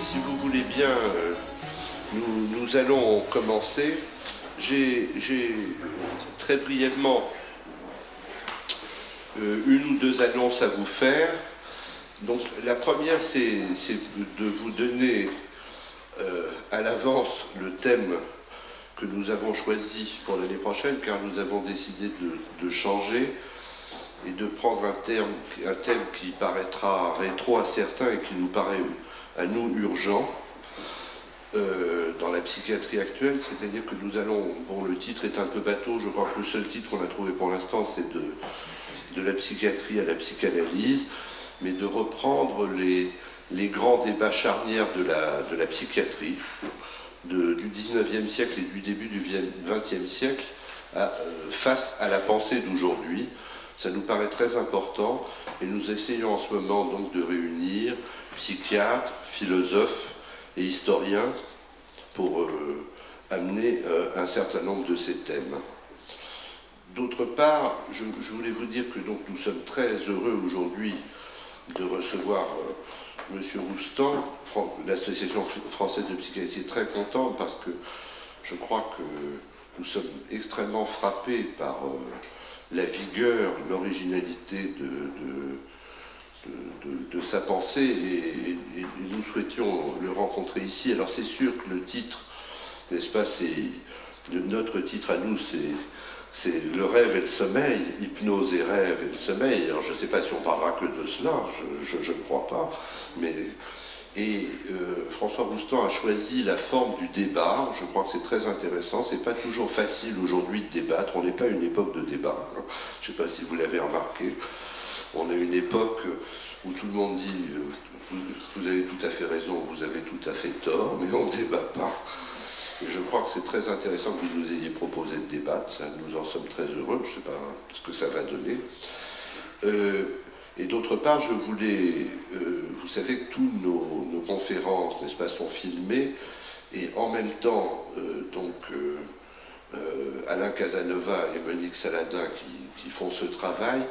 Si vous voulez bien, nous allons commencer. J'ai très brièvement une ou deux annonces à vous faire. Donc la première, c'est de vous donner à l'avance le thème que nous avons choisi pour l'année prochaine, car nous avons décidé de changer et de prendre un thème qui paraîtra rétro à certains et qui nous paraît à nous urgent dans la psychiatrie actuelle, c'est-à-dire que nous allons, bon, le titre est un peu bateau, je crois que le seul titre qu'on a trouvé pour l'instant c'est de la psychiatrie à la psychanalyse, mais de reprendre les grands débats charnières de la psychiatrie du 19e siècle et du début du 20e siècle face à la pensée d'aujourd'hui. Ça nous paraît très important et nous essayons en ce moment donc de réunir psychiatres, philosophes et historiens pour amener un certain nombre de ces thèmes. D'autre part, je voulais vous dire que donc, nous sommes très heureux aujourd'hui de recevoir M. Roustan. L'Association française de psychiatrie est très contente parce que je crois que nous sommes extrêmement frappés par la vigueur, l'originalité de sa pensée et nous souhaitions le rencontrer ici. Alors c'est sûr que le titre, n'est-ce pas, notre titre à nous, c'est le rêve et le sommeil, hypnose et rêve et le sommeil. Alors je ne sais pas si on parlera que de cela, je ne crois pas, mais... François Roustan a choisi la forme du débat. Je crois que c'est très intéressant. C'est pas toujours facile aujourd'hui de débattre. On n'est pas à une époque de débat. Je ne sais pas si vous l'avez remarqué. On a une époque où tout le monde dit vous avez tout à fait raison, vous avez tout à fait tort, mais on ne débat pas. Et je crois que c'est très intéressant que vous nous ayez proposé de débattre. Ça, nous en sommes très heureux. Je ne sais pas ce que ça va donner. Et d'autre part, je voulais, vous savez que toutes nos conférences, n'est-ce pas, sont filmées, et en même temps, Alain Casanova et Monique Saladin, qui font ce travail,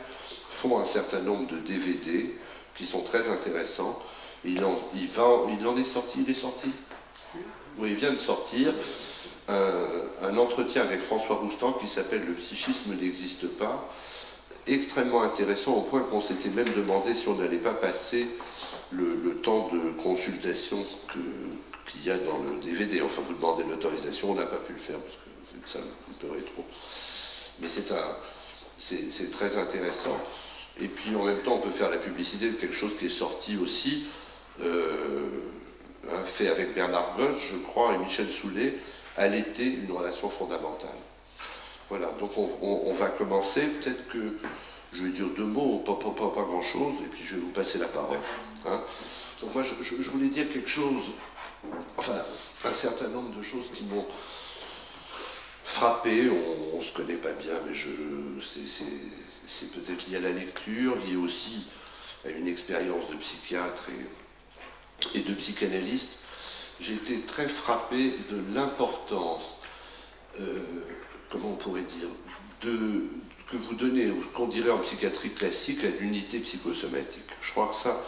font un certain nombre de DVD qui sont très intéressants. Il est sorti. Oui, il vient de sortir un entretien avec François Roustan qui s'appelle « Le psychisme n'existe pas », extrêmement intéressant au point qu'on s'était même demandé si on n'allait pas passer le temps de consultation qu'il y a dans le DVD. Enfin, vous demandez l'autorisation, on n'a pas pu le faire parce que c'est un peu rétro. Mais c'est très intéressant. Et puis en même temps, on peut faire la publicité de quelque chose qui est sorti aussi, fait avec Bernard Goetz, je crois, et Michel Soulet, à l'été, une relation fondamentale. Voilà, donc on va commencer. Peut-être que je vais dire deux mots, pas grand-chose, et puis je vais vous passer la parole. Hein. Donc moi, je voulais dire quelque chose, enfin, un certain nombre de choses qui m'ont frappé. On ne se connaît pas bien, mais c'est peut-être lié à la lecture, lié aussi à une expérience de psychiatre et de psychanalyste. J'ai été très frappé de l'importance, comment on pourrait dire, que vous donnez, ou qu'on dirait en psychiatrie classique, à l'unité psychosomatique. Je crois que ça,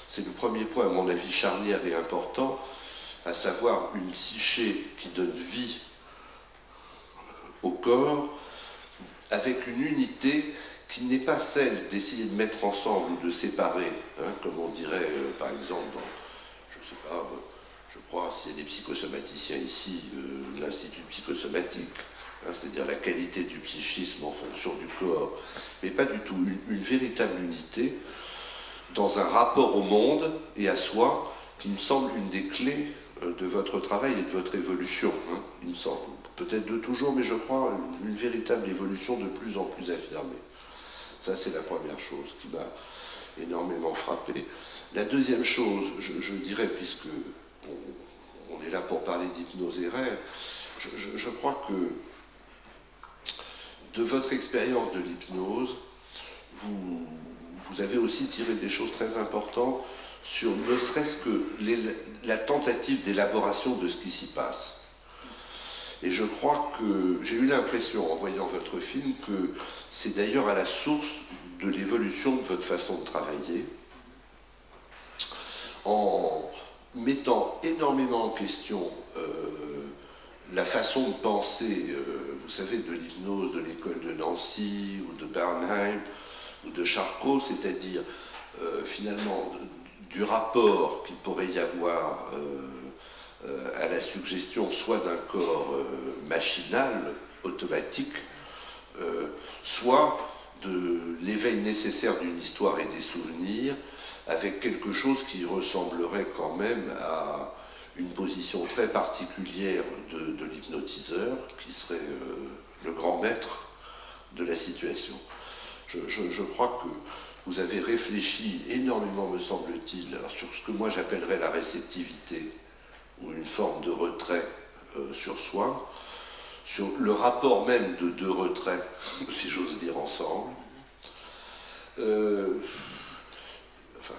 c'est le premier point, à mon avis, charnière et important, à savoir une psyché qui donne vie au corps, avec une unité qui n'est pas celle d'essayer de mettre ensemble ou de séparer, hein, comme on dirait, par exemple, dans, je ne sais pas, je crois, s'il y a des psychosomaticiens ici, l'Institut psychosomatique, hein, c'est-à-dire la qualité du psychisme en fonction du corps, mais pas du tout, une véritable unité dans un rapport au monde et à soi qui me semble une des clés de votre travail et de votre évolution, hein, il me semble. Peut-être de toujours, mais je crois une véritable évolution de plus en plus affirmée. Ça, c'est la première chose qui m'a énormément frappé. La deuxième chose, je dirais, puisque on est là pour parler d'hypnose et rêve, je crois que de votre expérience de l'hypnose, vous avez aussi tiré des choses très importantes sur ne serait-ce que la tentative d'élaboration de ce qui s'y passe. Et je crois que j'ai eu l'impression, en voyant votre film, que c'est d'ailleurs à la source de l'évolution de votre façon de travailler, en mettant énormément en question la façon de penser, vous savez, de l'hypnose de l'école de Nancy, ou de Bernheim, ou de Charcot, c'est-à-dire finalement du rapport qu'il pourrait y avoir à la suggestion soit d'un corps machinal, automatique, soit de l'éveil nécessaire d'une histoire et des souvenirs, avec quelque chose qui ressemblerait quand même à une position très particulière de l'hypnotiseur, qui serait le grand maître de la situation. Je crois que vous avez réfléchi énormément, me semble-t-il, sur ce que moi j'appellerais la réceptivité, ou une forme de retrait sur soi, sur le rapport même de deux retraits, si j'ose dire, ensemble. Enfin,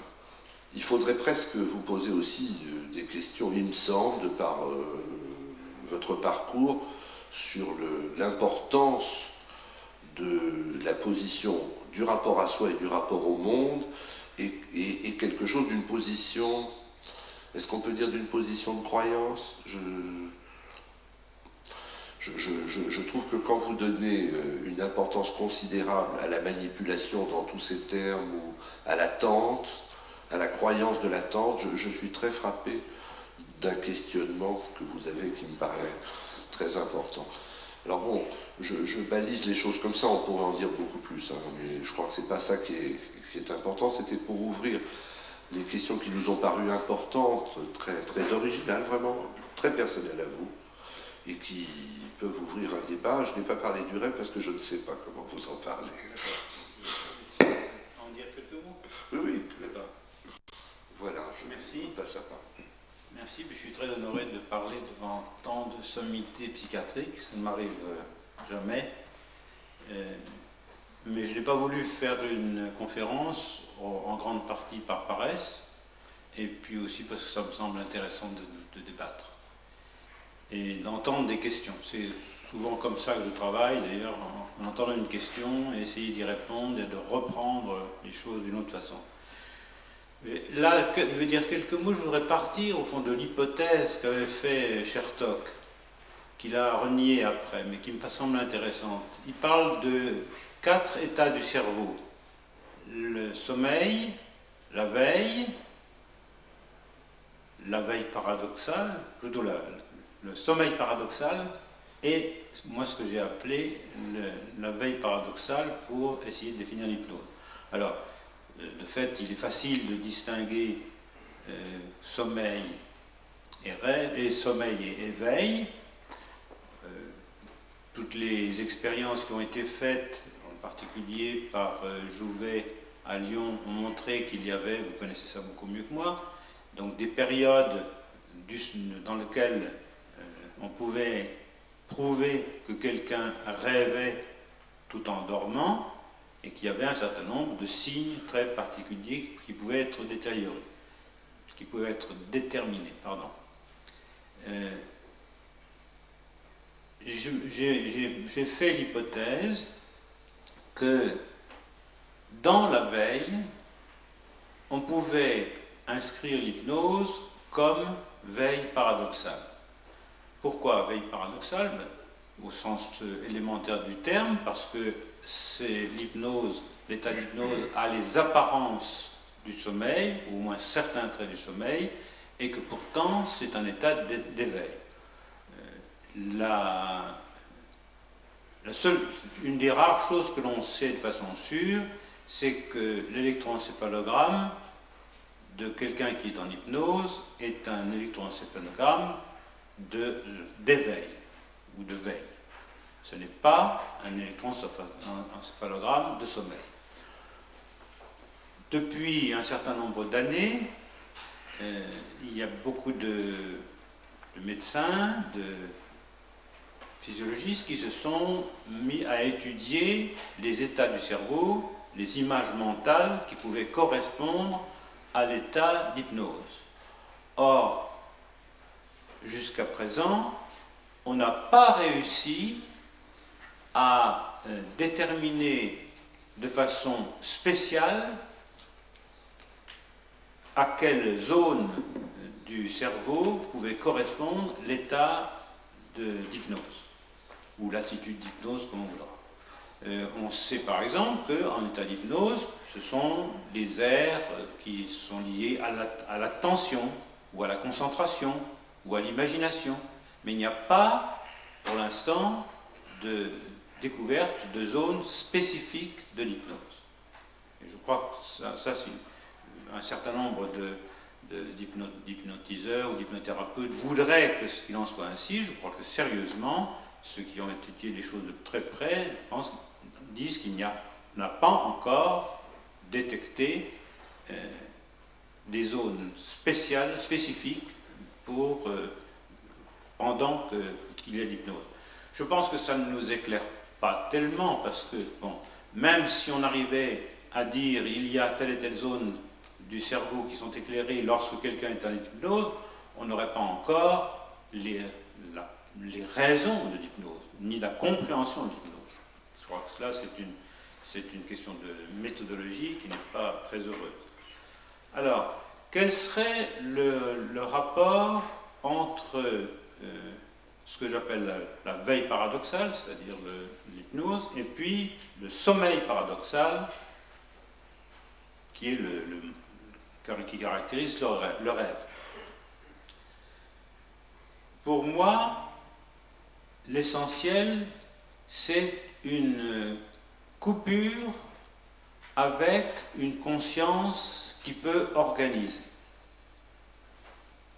il faudrait presque vous poser aussi des questions, il me semble, de par votre parcours, sur l'importance de la position du rapport à soi et du rapport au monde, et quelque chose d'une position... Est-ce qu'on peut dire d'une position de croyance? Je trouve que quand vous donnez une importance considérable à la manipulation dans tous ces termes, ou à l'attente, à la croyance de l'attente, je suis très frappé d'un questionnement que vous avez qui me paraît très important. Alors bon, je balise les choses comme ça, on pourrait en dire beaucoup plus, hein, mais je crois que c'est pas ça qui est important, c'était pour ouvrir les questions qui nous ont paru importantes, très originales, vraiment, très personnelles à vous, et qui peuvent ouvrir un débat. Je n'ai pas parlé du rêve parce que je ne sais pas comment vous en parler. En dire quelques mots? Oui. Voilà, Merci. Passe à part. Merci, je suis très honoré de parler devant tant de sommités psychiatriques, ça ne m'arrive jamais. Mais je n'ai pas voulu faire une conférence en grande partie par paresse, et puis aussi parce que ça me semble intéressant de débattre et d'entendre des questions. C'est souvent comme ça que je travaille, d'ailleurs, en entendant une question, et essayer d'y répondre et de reprendre les choses d'une autre façon. Mais là, je vais dire quelques mots, je voudrais partir au fond de l'hypothèse qu'avait fait Chertok, qu'il a renié après, mais qui me semble intéressante. Il parle de 4 états du cerveau: le sommeil, la veille paradoxale, plutôt le sommeil paradoxal, et moi ce que j'ai appelé la veille paradoxale pour essayer de définir l'hypnose. Alors, de fait, il est facile de distinguer sommeil et rêve, et sommeil et éveil. Toutes les expériences qui ont été faites, en particulier par Jouvet à Lyon, ont montré qu'il y avait, vous connaissez ça beaucoup mieux que moi, donc des périodes dans lesquelles on pouvait prouver que quelqu'un rêvait tout en dormant, et qu'il y avait un certain nombre de signes très particuliers qui pouvaient être détériorés, qui pouvaient être déterminés, pardon. J'ai fait l'hypothèse que dans la veille, on pouvait inscrire l'hypnose comme veille paradoxale. Pourquoi veille paradoxale? Au sens élémentaire du terme, parce que c'est l'hypnose, l'état d'hypnose a les apparences du sommeil, ou au moins certains traits du sommeil, et que pourtant c'est un état d'éveil. Une des rares choses que l'on sait de façon sûre, c'est que l'électroencéphalogramme de quelqu'un qui est en hypnose est un électroencéphalogramme d'éveil ou de veille. Ce n'est pas un électroencéphalogramme de sommeil. Depuis un certain nombre d'années, il y a beaucoup de médecins, physiologistes qui se sont mis à étudier les états du cerveau, les images mentales qui pouvaient correspondre à l'état d'hypnose. Or, jusqu'à présent, on n'a pas réussi à déterminer de façon spéciale à quelle zone du cerveau pouvait correspondre l'état d'hypnose, ou l'attitude d'hypnose, comme on voudra. On sait par exemple qu'en état d'hypnose, ce sont les aires qui sont liées à l'attention, ou à la concentration, ou à l'imagination. Mais il n'y a pas, pour l'instant, de découverte de zones spécifiques de l'hypnose. Et je crois que ça c'est un certain nombre d'hypnotiseurs ou d'hypnothérapeutes voudraient qu'il en soit ainsi. Je crois que sérieusement, ceux qui ont étudié les choses de très près disent qu'il n'a pas encore détecté des zones spécifiques pendant qu'il y a l'hypnose. Je pense que ça ne nous éclaire pas tellement, parce que, bon, même si on arrivait à dire il y a telle et telle zone du cerveau qui sont éclairées lorsque quelqu'un est en hypnose, on n'aurait pas encore les raisons de l'hypnose, ni la compréhension de l'hypnose. Je crois que là, c'est une question de méthodologie qui n'est pas très heureuse. Alors, quel serait le rapport entre ce que j'appelle la veille paradoxale, c'est-à-dire l'hypnose, et puis le sommeil paradoxal, qui caractérise le rêve. Pour moi, l'essentiel, c'est une coupure avec une conscience qui peut organiser.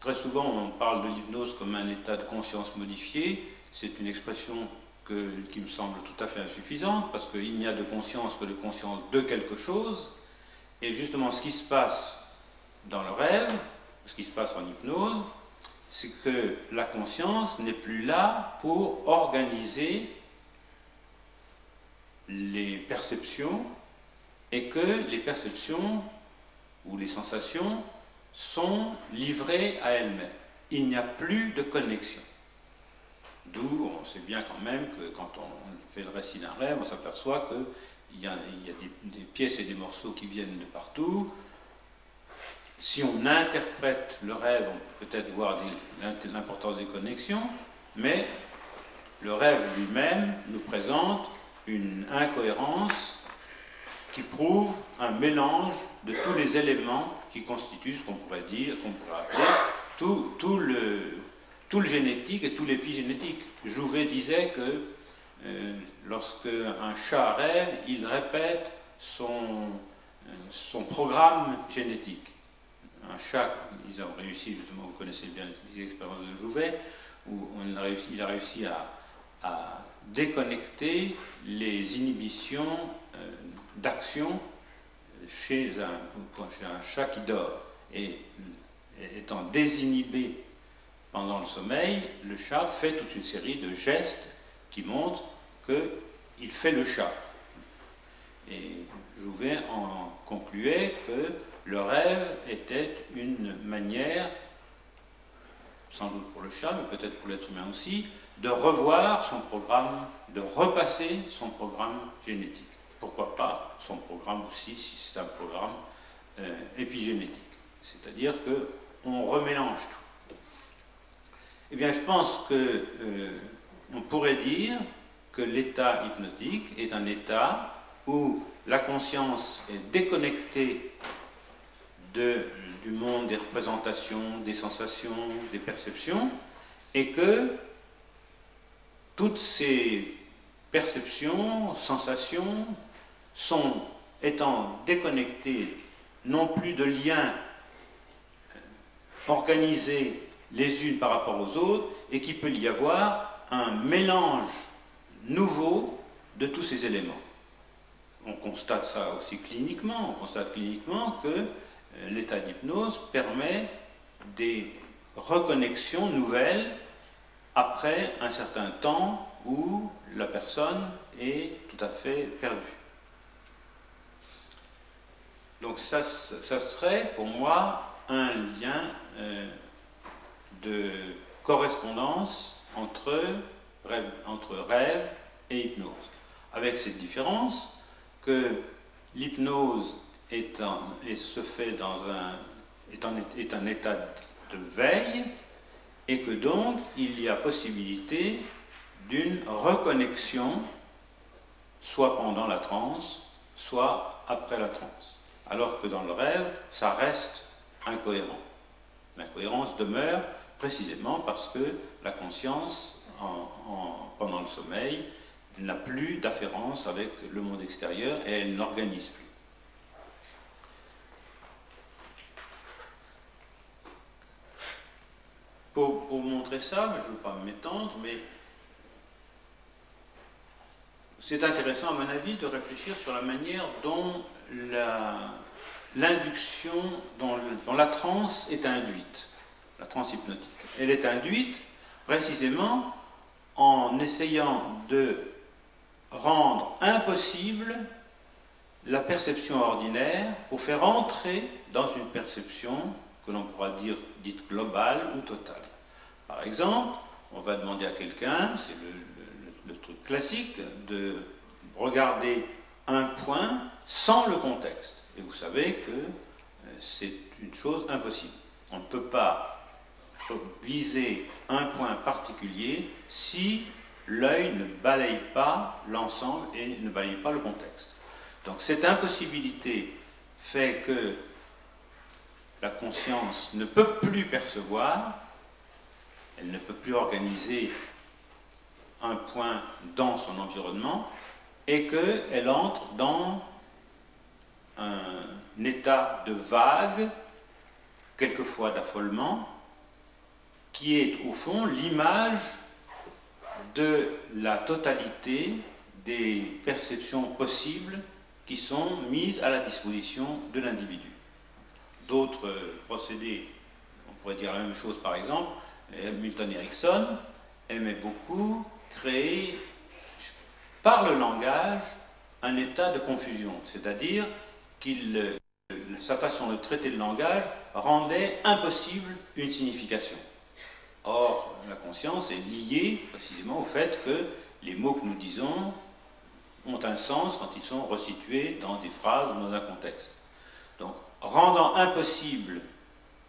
Très souvent, on parle de l'hypnose comme un état de conscience modifié. C'est une expression qui me semble tout à fait insuffisante, parce qu'il n'y a de conscience que de conscience de quelque chose. Et justement, ce qui se passe dans le rêve, ce qui se passe en hypnose, c'est que la conscience n'est plus là pour organiser les perceptions, et que les perceptions ou les sensations sont livrées à elles-mêmes. Il n'y a plus de connexion. D'où on sait bien quand même que quand on fait le récit d'un rêve, on s'aperçoit qu'il y a des pièces et des morceaux qui viennent de partout. Si on interprète le rêve, on peut peut-être voir l'importance des connexions, mais le rêve lui-même nous présente une incohérence qui prouve un mélange de tous les éléments qui constituent ce qu'on pourrait appeler tout le génétique et tout l'épigénétique. Jouvet disait que lorsque un chat rêve, il répète son programme génétique. Un chat, ils ont réussi, justement, vous connaissez bien les expériences de Jouvet, où il a réussi à déconnecter les inhibitions d'action chez un chat qui dort. Et étant désinhibé pendant le sommeil, le chat fait toute une série de gestes qui montrent qu'il fait le chat. Et Jouvet en concluait que le rêve était une manière, sans doute pour le chat, mais peut-être pour l'être humain aussi, de revoir son programme, de repasser son programme génétique. Pourquoi pas son programme aussi, si c'est un programme épigénétique. C'est-à-dire qu'on remélange tout. Eh bien, je pense qu'on pourrait dire que l'état hypnotique est un état où la conscience est déconnectée du monde des représentations, des sensations, des perceptions, et que toutes ces perceptions, sensations, étant déconnectées, non plus de liens organisés les unes par rapport aux autres, et qu'il peut y avoir un mélange nouveau de tous ces éléments. On constate ça aussi cliniquement. On constate cliniquement que l'état d'hypnose permet des reconnexions nouvelles après un certain temps où la personne est tout à fait perdue. Donc ça serait pour moi un lien de correspondance entre rêve et hypnose. Avec cette différence que l'hypnose est un état de veille et que donc il y a possibilité d'une reconnexion soit pendant la transe, soit après la transe. Alors que dans le rêve, ça reste incohérent. L'incohérence demeure précisément parce que la conscience, pendant le sommeil, n'a plus d'afférence avec le monde extérieur et elle n'organise plus. Pour montrer ça, je ne veux pas m'étendre, mais c'est intéressant à mon avis de réfléchir sur la manière dont l'induction, dont la transe est induite, la transe hypnotique. Elle est induite précisément en essayant de rendre impossible la perception ordinaire pour faire entrer dans une perception que l'on pourra dire dite globale ou totale. Par exemple, on va demander à quelqu'un, c'est le truc classique, de regarder un point sans le contexte. Et vous savez que c'est une chose impossible. On ne peut pas viser un point particulier si l'œil ne balaye pas l'ensemble et ne balaye pas le contexte. Donc cette impossibilité fait que la conscience ne peut plus percevoir, elle ne peut plus organiser un point dans son environnement et qu'elle entre dans un état de vague, quelquefois d'affolement, qui est au fond l'image de la totalité des perceptions possibles qui sont mises à la disposition de l'individu. D'autres procédés, on pourrait dire la même chose par exemple, Milton Erickson aimait beaucoup créer par le langage un état de confusion, c'est-à-dire sa façon de traiter le langage rendait impossible une signification. Or, la conscience est liée précisément au fait que les mots que nous disons ont un sens quand ils sont resitués dans des phrases ou dans un contexte. Donc, rendant impossible,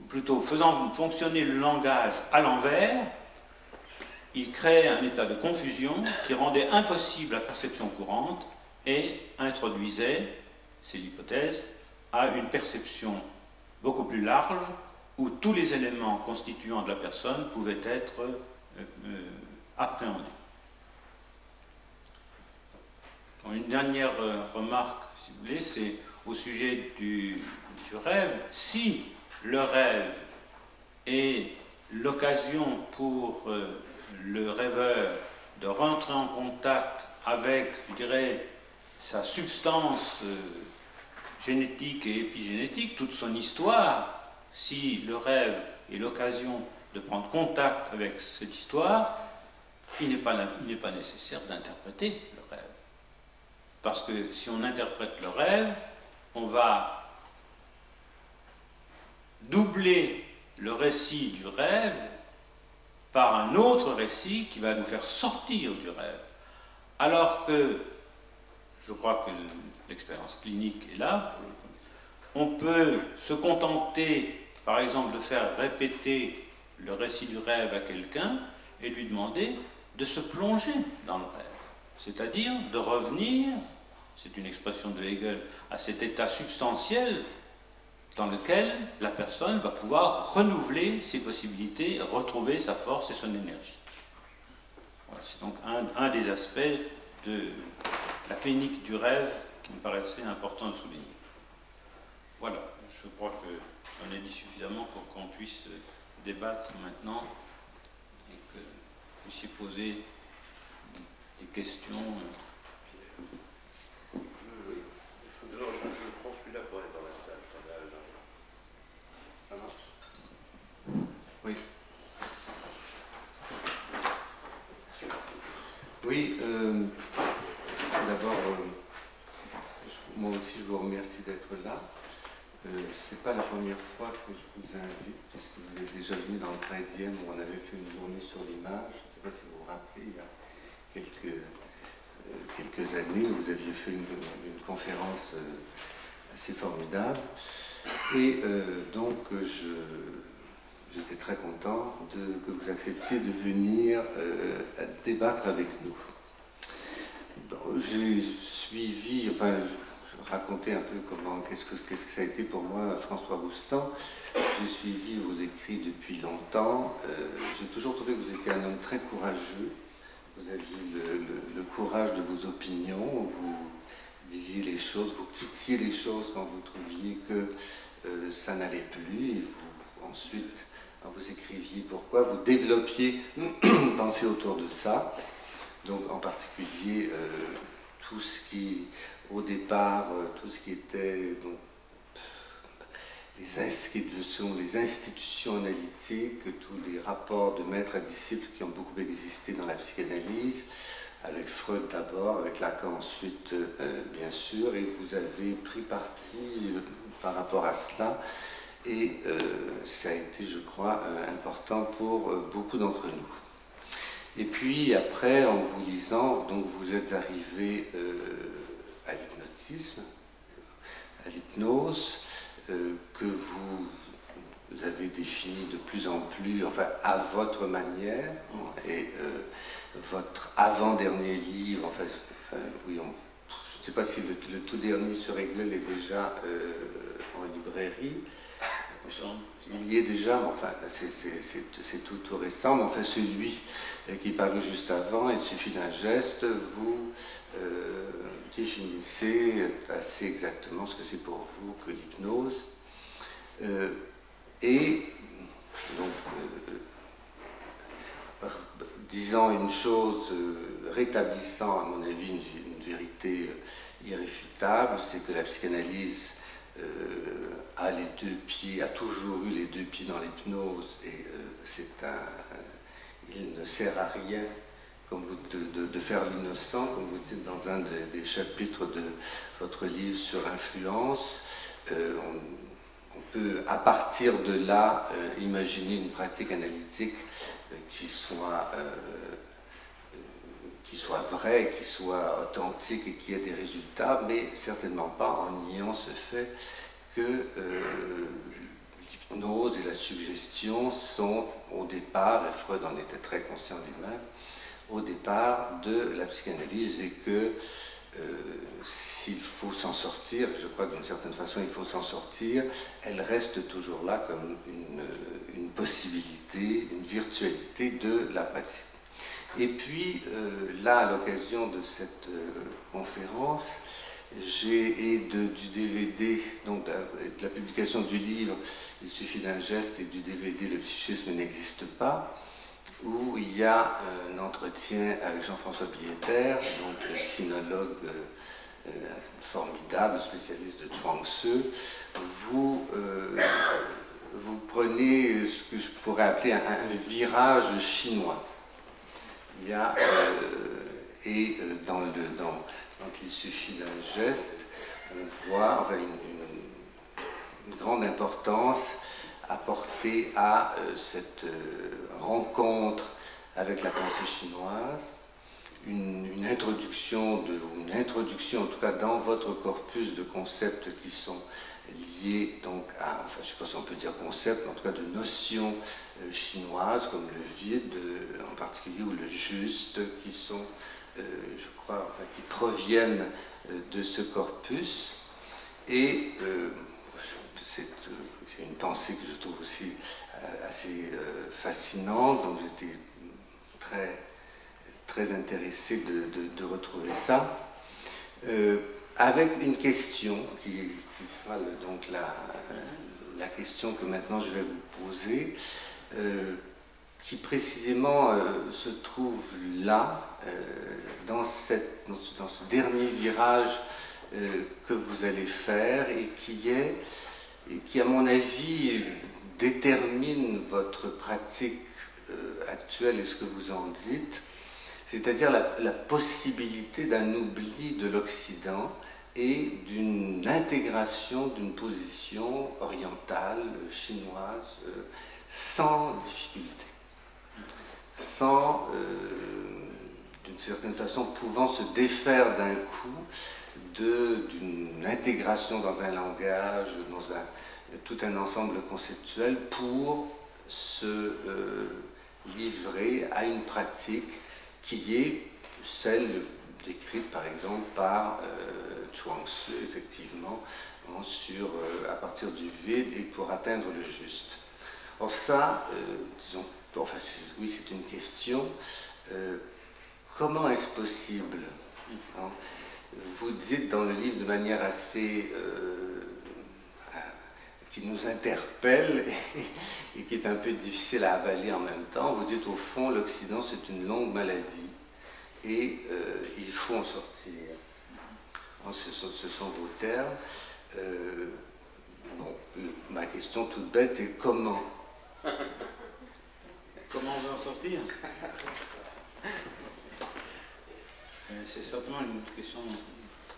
ou plutôt faisant fonctionner le langage à l'envers, il crée un état de confusion qui rendait impossible la perception courante et introduisait, c'est l'hypothèse, à une perception beaucoup plus large où tous les éléments constituants de la personne pouvaient être appréhendés. Une dernière remarque, si vous voulez, c'est au sujet du rêve. Si le rêve est l'occasion pour le rêveur de rentrer en contact avec, je dirais, sa substance génétique et épigénétique, toute son histoire, si le rêve est l'occasion de prendre contact avec cette histoire, il n'est pas nécessaire d'interpréter le rêve. Parce que si on interprète le rêve, on va doubler le récit du rêve par un autre récit qui va nous faire sortir du rêve. Alors que, je crois que l'expérience clinique est là, on peut se contenter, par exemple, de faire répéter le récit du rêve à quelqu'un et lui demander de se plonger dans le rêve. C'est-à-dire de revenir, c'est une expression de Hegel, à cet état substantiel dans lequel la personne va pouvoir renouveler ses possibilités, retrouver sa force et son énergie. Voilà, c'est donc un des aspects de la clinique du rêve qui me paraissait important de souligner. Voilà, je crois que j'en ai dit suffisamment pour qu'on puisse débattre maintenant et que vous puissiez poser des questions. Je prends celui-là pour aller dans la salle. Ça marche? Oui. Oui, Oui, d'abord, moi aussi je vous remercie d'être là. C'est pas la première fois que je vous invite, puisque vous êtes déjà venu dans le 13e où on avait fait une journée sur l'image. Je ne sais pas si vous vous rappelez, il y a quelques années, vous aviez fait une conférence assez formidable. Et donc, j'étais très content que vous acceptiez de venir débattre avec nous. J'ai suivi, enfin, je racontais un peu qu'est-ce que ça a été pour moi, François Roustan. J'ai suivi vos écrits depuis longtemps. J'ai toujours trouvé que vous étiez un homme très courageux. Vous aviez le courage de vos opinions, vous disiez les choses, vous quittiez les choses quand vous trouviez que ça n'allait plus, et vous, ensuite, quand vous écriviez pourquoi, vous développiez une pensée autour de ça. Donc en particulier tout ce qui, au départ, tout ce qui était donc, les institutions analytiques, tous les rapports de maître à disciple qui ont beaucoup existé dans la psychanalyse, avec Freud d'abord, avec Lacan ensuite, bien sûr, et vous avez pris parti par rapport à cela, et ça a été, je crois, important pour beaucoup d'entre nous. Et puis après, en vous lisant, donc vous êtes arrivé à l'hypnotisme, à l'hypnose, que vous avez défini de plus en plus, enfin à votre manière, et votre avant-dernier livre, enfin oui, je ne sais pas si le tout dernier sur Hegel est déjà en librairie. Il y est déjà, enfin c'est tout récent, mais enfin celui qui est paru juste avant, il suffit d'un geste, vous définissez assez exactement ce que c'est pour vous que l'hypnose. Et donc, disant une chose, rétablissant à mon avis une vérité irréfutable, c'est que la psychanalyse a les deux pieds, a toujours eu les deux pieds dans l'hypnose, et il ne sert à rien comme de faire l'innocent, comme vous dites dans un des chapitres de votre livre sur l'influence. On peut, à partir de là, imaginer une pratique analytique qui soit vraie, qui soit authentique et qui ait des résultats, mais certainement pas en niant ce fait que l'hypnose et la suggestion sont au départ, et Freud en était très conscient lui-même, au départ de la psychanalyse, et que s'il faut s'en sortir, je crois que d'une certaine façon il faut s'en sortir, elle reste toujours là comme une possibilité, une virtualité de la pratique. Et puis là, à l'occasion de cette conférence, et du DVD, donc de la publication du livre, il suffit d'un geste, et du DVD, le psychisme n'existe pas, où il y a un entretien avec Jean-François Billetter, donc le sinologue formidable, spécialiste de Chuang Tzu. Vous prenez ce que je pourrais appeler un virage chinois. Il y a, quand il suffit d'un geste, on voit enfin, une grande importance apportée à cette rencontre avec la pensée chinoise, une introduction en tout cas dans votre corpus de concepts qui sont liés donc à, enfin je ne sais pas si on peut dire concept, mais en tout cas de notions chinoises comme le vide en particulier, ou le juste, qui sont, je crois, enfin, qui proviennent de ce corpus. Et c'est une pensée que je trouve aussi assez fascinante, donc j'étais très intéressé de retrouver ça, avec une question qui sera donc la question que maintenant je vais vous poser, qui précisément se trouve là, dans ce dernier virage que vous allez faire, et qui à mon avis détermine votre pratique actuelle et ce que vous en dites. c'est-à-dire la possibilité d'un oubli de l'Occident et d'une intégration d'une position orientale, chinoise, sans difficulté, sans, d'une certaine façon, pouvant se défaire d'un coup d'une intégration dans un langage, dans tout un ensemble conceptuel pour se livrer à une pratique qui est celle décrite par exemple par Chuang-Tzu, effectivement, à partir du vide et pour atteindre le juste. Or ça, disons, enfin, oui, c'est une question. Comment est-ce possible, hein? Vous dites dans le livre de manière assez qui nous interpelle et qui est un peu difficile à avaler en même temps, vous dites au fond l'Occident c'est une longue maladie et il faut en sortir. Ce sont vos termes. Bon, ma question toute bête c'est comment? Comment on va en sortir? C'est certainement une question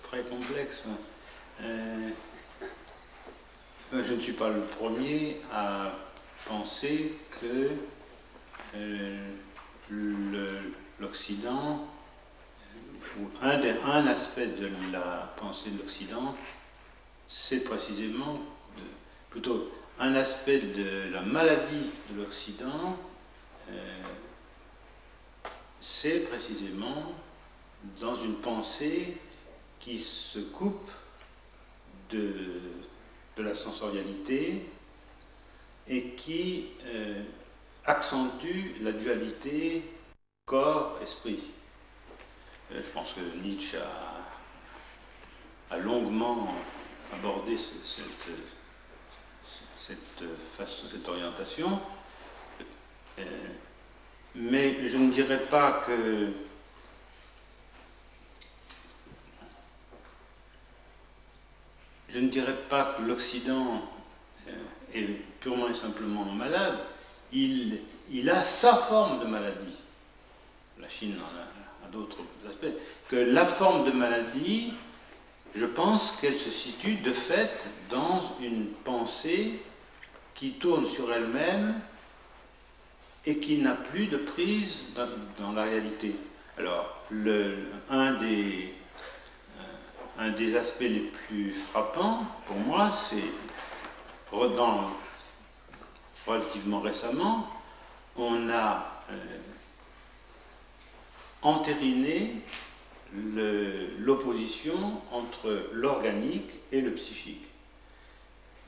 très complexe. Je ne suis pas le premier à penser que l'Occident, ou un aspect de la pensée de l'Occident, c'est précisément, plutôt un aspect de la maladie de l'Occident, c'est précisément dans une pensée qui se coupe de la sensorialité et qui accentue la dualité corps-esprit. Je pense que Nietzsche a longuement abordé cette orientation, mais je ne dirais pas que l'Occident est purement et simplement malade. Il a sa forme de maladie. La Chine en a d'autres aspects. Que la forme de maladie, je pense qu'elle se situe de fait dans une pensée qui tourne sur elle-même et qui n'a plus de prise dans la réalité. Alors, un des aspects les plus frappants, pour moi, c'est relativement récemment, on a entériné l'opposition entre l'organique et le psychique.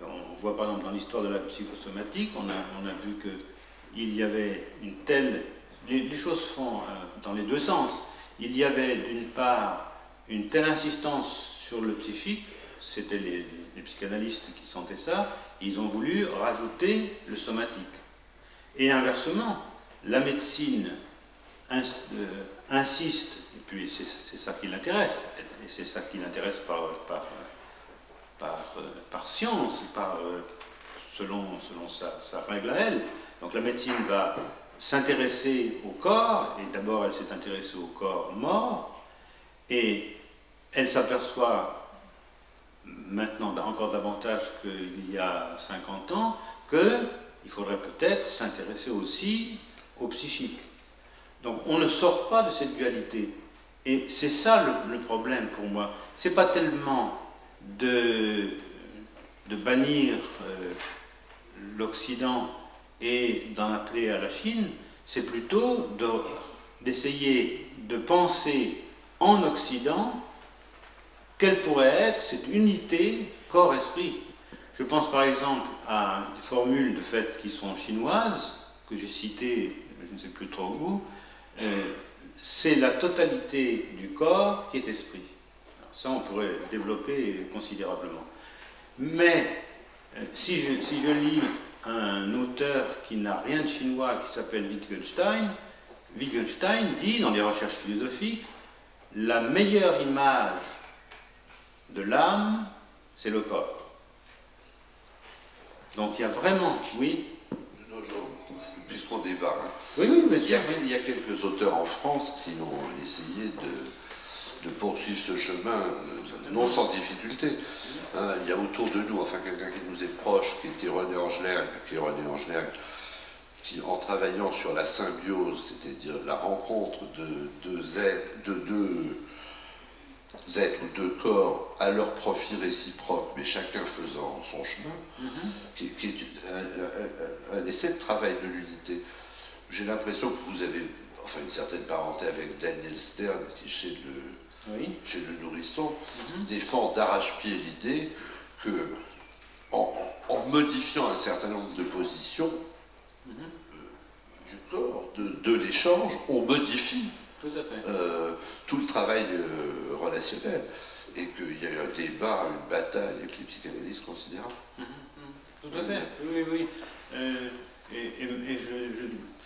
On voit par exemple dans l'histoire de la psychosomatique, on a vu qu'il y avait une telle... Les choses font dans les deux sens. Il y avait d'une part une telle insistance sur le psychique, c'était les psychanalystes qui sentaient ça, ils ont voulu rajouter le somatique. Et inversement, la médecine insiste, et puis c'est ça qui l'intéresse, et c'est ça qui l'intéresse par science, selon sa règle à elle. Donc la médecine va s'intéresser au corps, et d'abord elle s'est intéressée au corps mort, et elle s'aperçoit maintenant encore davantage qu'il y a 50 ans qu'il faudrait peut-être s'intéresser aussi au psychique. Donc on ne sort pas de cette dualité. Et c'est ça le problème pour moi. C'est pas tellement de bannir l'Occident et d'en appeler à la Chine, c'est plutôt d'essayer de penser en Occident quelle pourrait être cette unité corps-esprit. Je pense par exemple à des formules de fait qui sont chinoises, que j'ai citées, je ne sais plus trop où, c'est la totalité du corps qui est esprit. Alors ça, on pourrait développer considérablement. Mais si je lis un auteur qui n'a rien de chinois, qui s'appelle Wittgenstein dit dans les recherches philosophiques, la meilleure image de l'âme, c'est le corps. Donc il y a vraiment, oui. puisqu'on débat, hein. Oui, oui, bien sûr. Il y a quelques auteurs en France qui ont essayé de poursuivre ce chemin, non sans difficulté. Hein, il y a autour de nous, enfin quelqu'un qui nous est proche, qui était René Angelergue, qui en travaillant sur la symbiose, c'est-à-dire la rencontre de deux êtres ou deux corps à leur profil réciproque, mais chacun faisant son chemin, qui est un essai de travail de l'unité. J'ai l'impression que vous avez une certaine parenté avec Daniel Stern, qui chez le Nourrisson, défend d'arrache-pied l'idée que, en modifiant un certain nombre de positions du corps, de l'échange, on modifie tout à fait. Tout le travail relationnel, et qu'il y a eu un débat, une bataille avec les psychanalystes considérable. Tout à fait, oui, oui. Et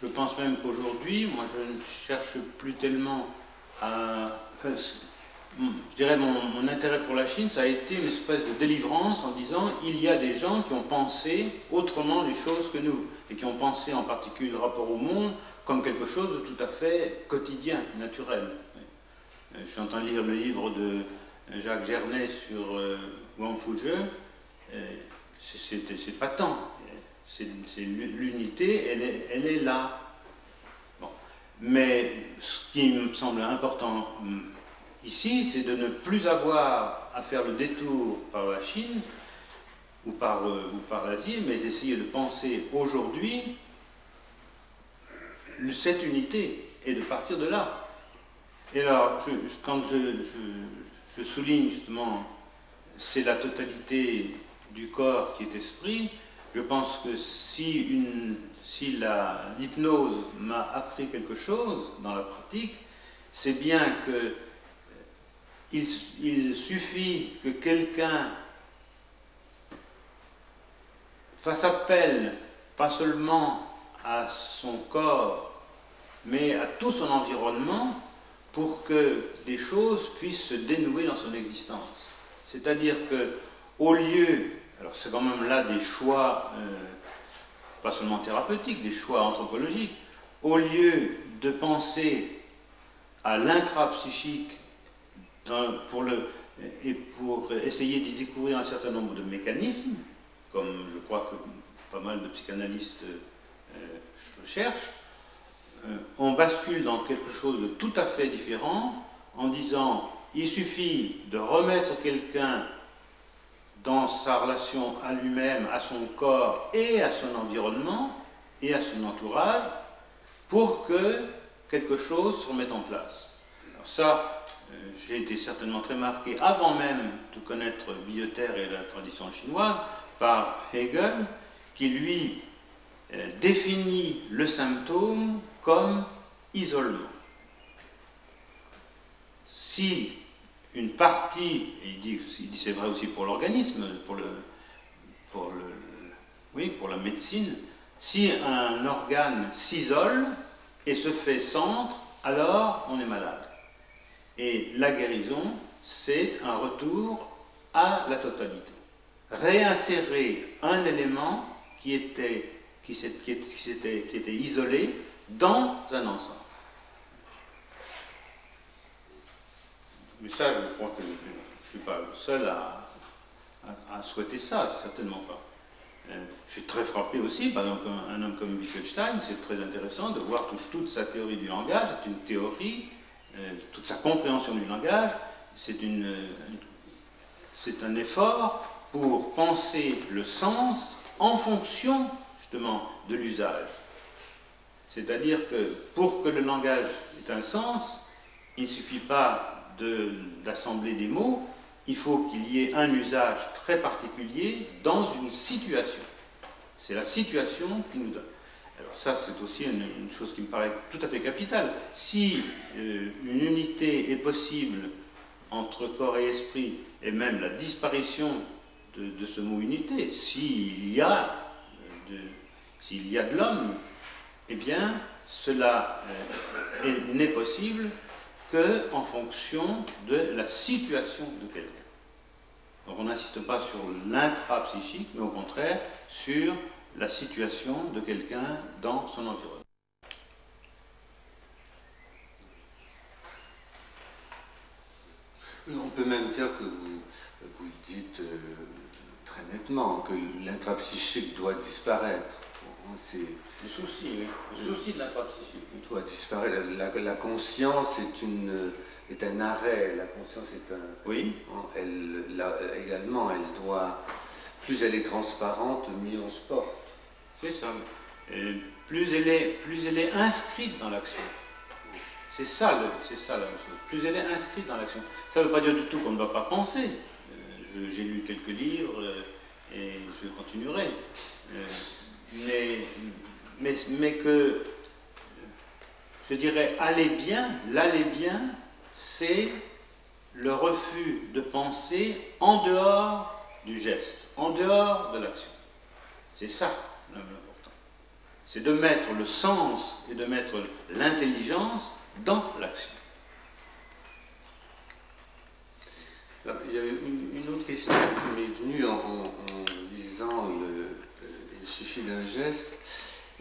je pense même qu'aujourd'hui, moi je ne cherche plus tellement à... Enfin, je dirais mon intérêt pour la Chine, ça a été une espèce de délivrance en disant il y a des gens qui ont pensé autrement les choses que nous, et qui ont pensé en particulier le rapport au monde comme quelque chose de tout à fait quotidien, naturel. Je suis en train de lire le livre de Jacques Gernet sur Wang Fuzhe. C'est patent. C'est l'unité, elle est là. Bon. Mais ce qui me semble important ici, c'est de ne plus avoir à faire le détour par la Chine ou par l'Asie, mais d'essayer de penser aujourd'hui cette unité et de partir de là. Et alors, quand je souligne justement, c'est la totalité du corps qui est esprit, je pense que si l'hypnose m'a appris quelque chose dans la pratique, c'est bien que il suffit que quelqu'un fasse appel, pas seulement à son corps, mais à tout son environnement, pour que des choses puissent se dénouer dans son existence. C'est-à-dire que, au lieu, alors c'est quand même là des choix, pas seulement thérapeutiques, des choix anthropologiques, au lieu de penser à l'intrapsychique pour essayer d'y découvrir un certain nombre de mécanismes, comme je crois que pas mal de psychanalystes cherchent, on bascule dans quelque chose de tout à fait différent en disant il suffit de remettre quelqu'un dans sa relation à lui-même, à son corps et à son environnement et à son entourage pour que quelque chose se remette en place. Alors ça, j'ai été certainement très marqué avant même de connaître Bioter et la tradition chinoise par Hegel qui lui définit le symptôme comme isolement. Si une partie, et il dit c'est vrai aussi pour l'organisme, pour la médecine, si un organe s'isole et se fait centre, alors on est malade. Et la guérison, c'est un retour à la totalité. Réinsérer un élément qui était isolé dans un ensemble. Mais ça, je crois que je ne suis pas le seul à souhaiter ça, certainement pas. Je suis très frappé aussi, par exemple, un homme comme Wittgenstein, c'est très intéressant de voir toute sa théorie du langage, c'est une théorie, toute sa compréhension du langage, c'est un effort pour penser le sens en fonction, justement, de l'usage. C'est-à-dire que pour que le langage ait un sens, il ne suffit pas d'assembler des mots, il faut qu'il y ait un usage très particulier dans une situation. C'est la situation qui nous donne. Alors ça, c'est aussi une chose qui me paraît tout à fait capitale. Si une unité est possible entre corps et esprit, et même la disparition de ce mot unité, s'il y a de l'homme, eh bien, cela n'est possible qu'en fonction de la situation de quelqu'un. Donc on n'insiste pas sur l'intrapsychique, mais au contraire sur la situation de quelqu'un dans son environnement. On peut même dire que vous dites très nettement que l'intrapsychique doit disparaître. Le souci, oui. Le souci de l'intrapsychique. Doit disparaître. La conscience est un arrêt. La conscience est un... Oui. Également, elle doit... Plus elle est transparente, mieux on se porte. C'est ça. Et plus elle est inscrite dans l'action. C'est ça la même chose. Plus elle est inscrite dans l'action. Ça ne veut pas dire du tout qu'on ne va pas penser. J'ai lu quelques livres et je continuerai. Mais que, je dirais, l'aller bien, c'est le refus de penser en dehors du geste, en dehors de l'action. C'est ça l'important. C'est de mettre le sens et de mettre l'intelligence dans l'action. Il y a une autre question qui m'est venue en lisant Il suffit d'un geste,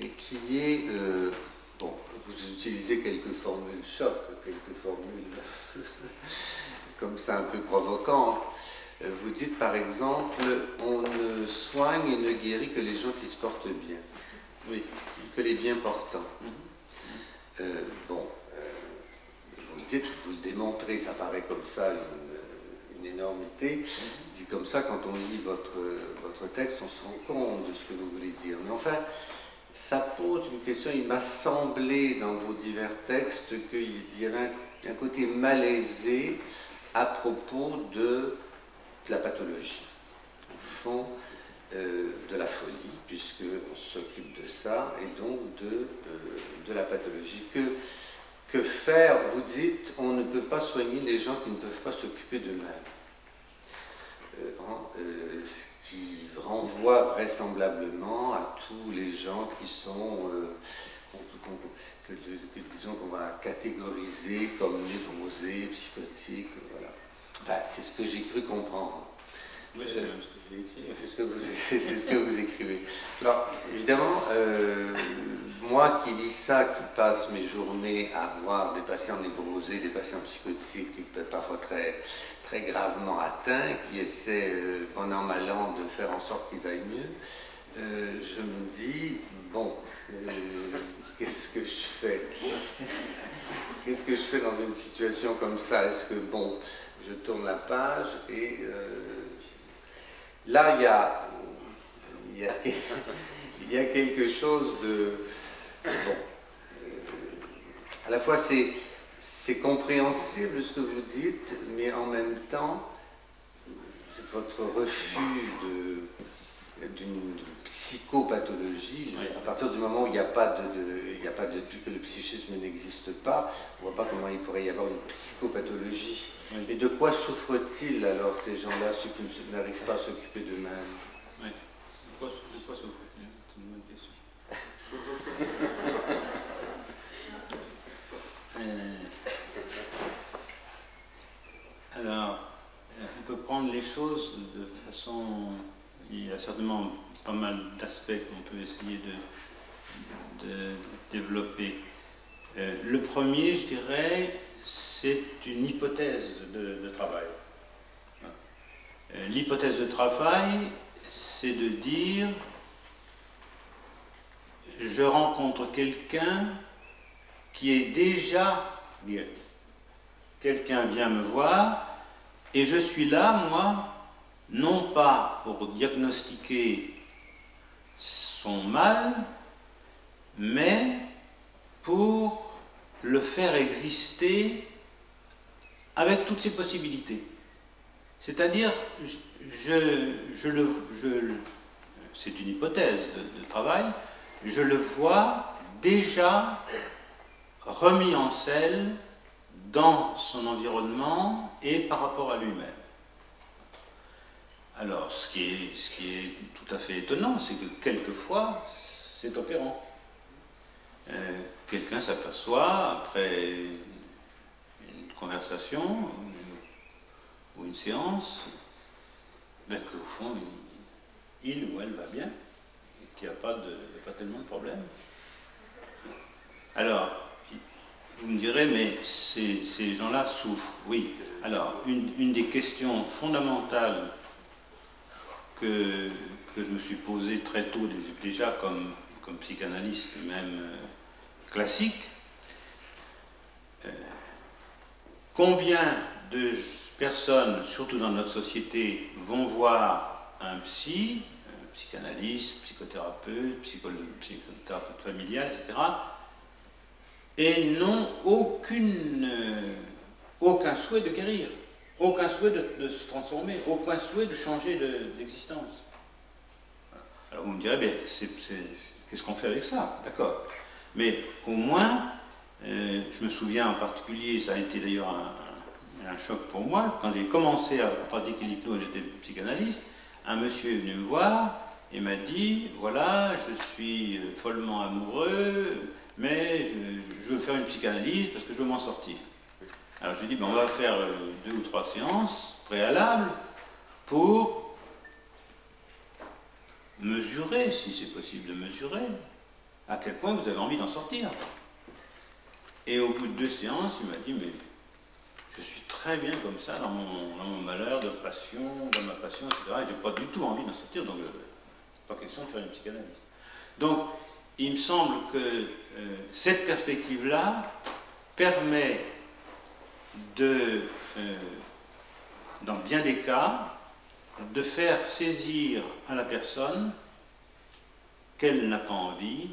et qui est, bon, vous utilisez quelques formules choc, quelques formules comme ça un peu provocantes. Vous dites par exemple, on ne soigne et ne guérit que les gens qui se portent bien. Oui, que les bien portants. Bon, vous le dites, vous le démontrez, ça paraît comme ça une énormité. Dit comme ça, quand on lit votre texte, on se rend compte de ce que vous voulez dire. Mais enfin, ça pose une question. Il m'a semblé dans vos divers textes qu'il y avait un côté malaisé à propos de la pathologie. Au fond, de la folie, puisqu'on s'occupe de ça, et donc de la pathologie. Que faire? Vous dites, on ne peut pas soigner les gens qui ne peuvent pas s'occuper d'eux-mêmes. Ce qui renvoie vraisemblablement à tous les gens qui sont, disons qu'on va catégoriser comme névrosés, psychotiques, voilà. Enfin, c'est ce que j'ai cru comprendre. Oui, c'est même ce que j'ai écrit. C'est ce que vous écrivez. Alors, évidemment, moi qui lis ça, qui passe mes journées à voir des patients névrosés, des patients psychotiques, qui peuvent parfois très, très gravement atteints, qui essaient, pendant ma langue, de faire en sorte qu'ils aillent mieux, je me dis, bon, qu'est-ce que je fais? Qu'est-ce que je fais dans une situation comme ça? Est-ce que, bon, je tourne la page et... là, il y a quelque chose de... Bon, à la fois c'est compréhensible ce que vous dites, mais en même temps, votre refus d'une psychopathologie, oui. À partir du moment où il n'y a pas que le psychisme n'existe pas, on ne voit pas comment il pourrait y avoir une psychopathologie. Oui. Et de quoi souffrent-ils alors ces gens-là, ceux qui n'arrivent pas à s'occuper d'eux-mêmes? Oui. De quoi souffrent-ils? C'est une bonne question. Alors, on peut prendre les choses de façon... Il y a certainement pas mal d'aspects qu'on peut essayer de développer. Le premier, je dirais, c'est une hypothèse de travail. L'hypothèse de travail, c'est de dire je rencontre quelqu'un qui est déjà guéri. Quelqu'un vient me voir et je suis là, moi, non pas pour diagnostiquer son mal, mais pour le faire exister avec toutes ses possibilités. C'est-à-dire, c'est une hypothèse de travail, je le vois déjà remis en selle dans son environnement et par rapport à lui-même. Alors, ce qui est tout à fait étonnant, c'est que quelquefois, c'est opérant. Quelqu'un s'aperçoit, après une conversation ou une séance, qu'au fond, il ou elle va bien. qu'il n'y a pas tellement de problèmes. Alors, vous me direz, mais ces gens-là souffrent. Oui. Alors, une des questions fondamentales que je me suis posée très tôt, déjà comme psychanalyste, même classique, combien de personnes, surtout dans notre société, vont voir un psychanalyste, psychothérapeute, psychothérapeute familial, etc., et n'ont aucun souhait de guérir, aucun souhait de se transformer, aucun souhait de changer d'existence. Alors vous me direz, mais qu'est-ce qu'on fait avec ça? D'accord. Mais au moins, je me souviens en particulier, ça a été d'ailleurs un choc pour moi, quand j'ai commencé à pratiquer l'hypnose, j'étais psychanalyste, un monsieur est venu me voir et m'a dit, voilà, je suis follement amoureux, mais je veux faire une psychanalyse parce que je veux m'en sortir. Alors je lui ai dit, ben, on va faire 2 ou 3 séances préalables pour mesurer, si c'est possible de mesurer, à quel point vous avez envie d'en sortir. Et au bout de 2 séances, il m'a dit, mais je suis très bien comme ça dans mon malheur de passion, dans ma passion, etc. Et je n'ai pas du tout envie d'en sortir, donc pas question de faire une psychanalyse. Donc, il me semble que cette perspective-là permet dans bien des cas, de faire saisir à la personne qu'elle n'a pas envie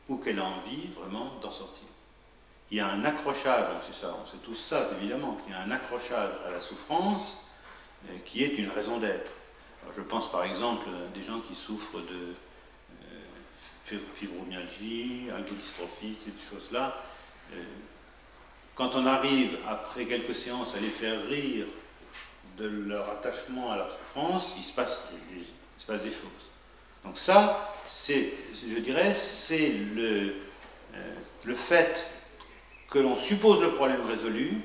ou qu'elle a envie vraiment d'en sortir. Il y a un accrochage, c'est ça, on sait tous ça évidemment, il y a un accrochage à la souffrance qui est une raison d'être. Je pense par exemple à des gens qui souffrent de fibromyalgie, algodystrophie, ces choses-là. Quand on arrive, après quelques séances, à les faire rire de leur attachement à la souffrance, il se passe des choses. Donc ça, je dirais, c'est le fait que l'on suppose le problème résolu,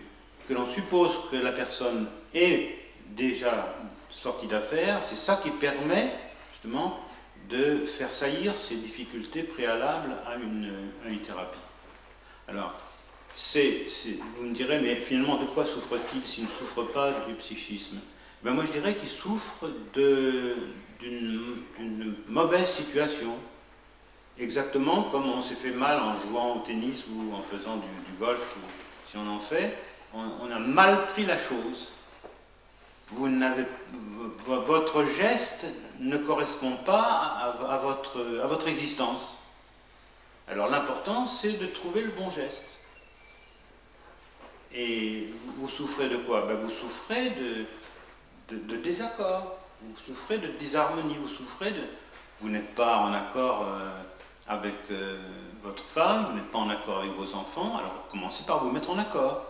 que l'on suppose que la personne est déjà sortie d'affaire, c'est ça qui permet justement de faire saillir ces difficultés préalables à une thérapie. Alors, vous me direz, mais finalement, de quoi souffre-t-il s'il ne souffre pas du psychisme? Ben moi, je dirais qu'il souffre d'une mauvaise situation. Exactement comme on s'est fait mal en jouant au tennis ou en faisant du golf, ou si on en fait, on a mal pris la chose. Votre geste ne correspond pas à votre existence. Alors l'important, c'est de trouver le bon geste. Et vous souffrez de quoi? Ben, vous souffrez de désaccord, vous souffrez de désharmonie, vous n'êtes pas en accord avec votre femme, vous n'êtes pas en accord avec vos enfants, alors commencez par vous mettre en accord.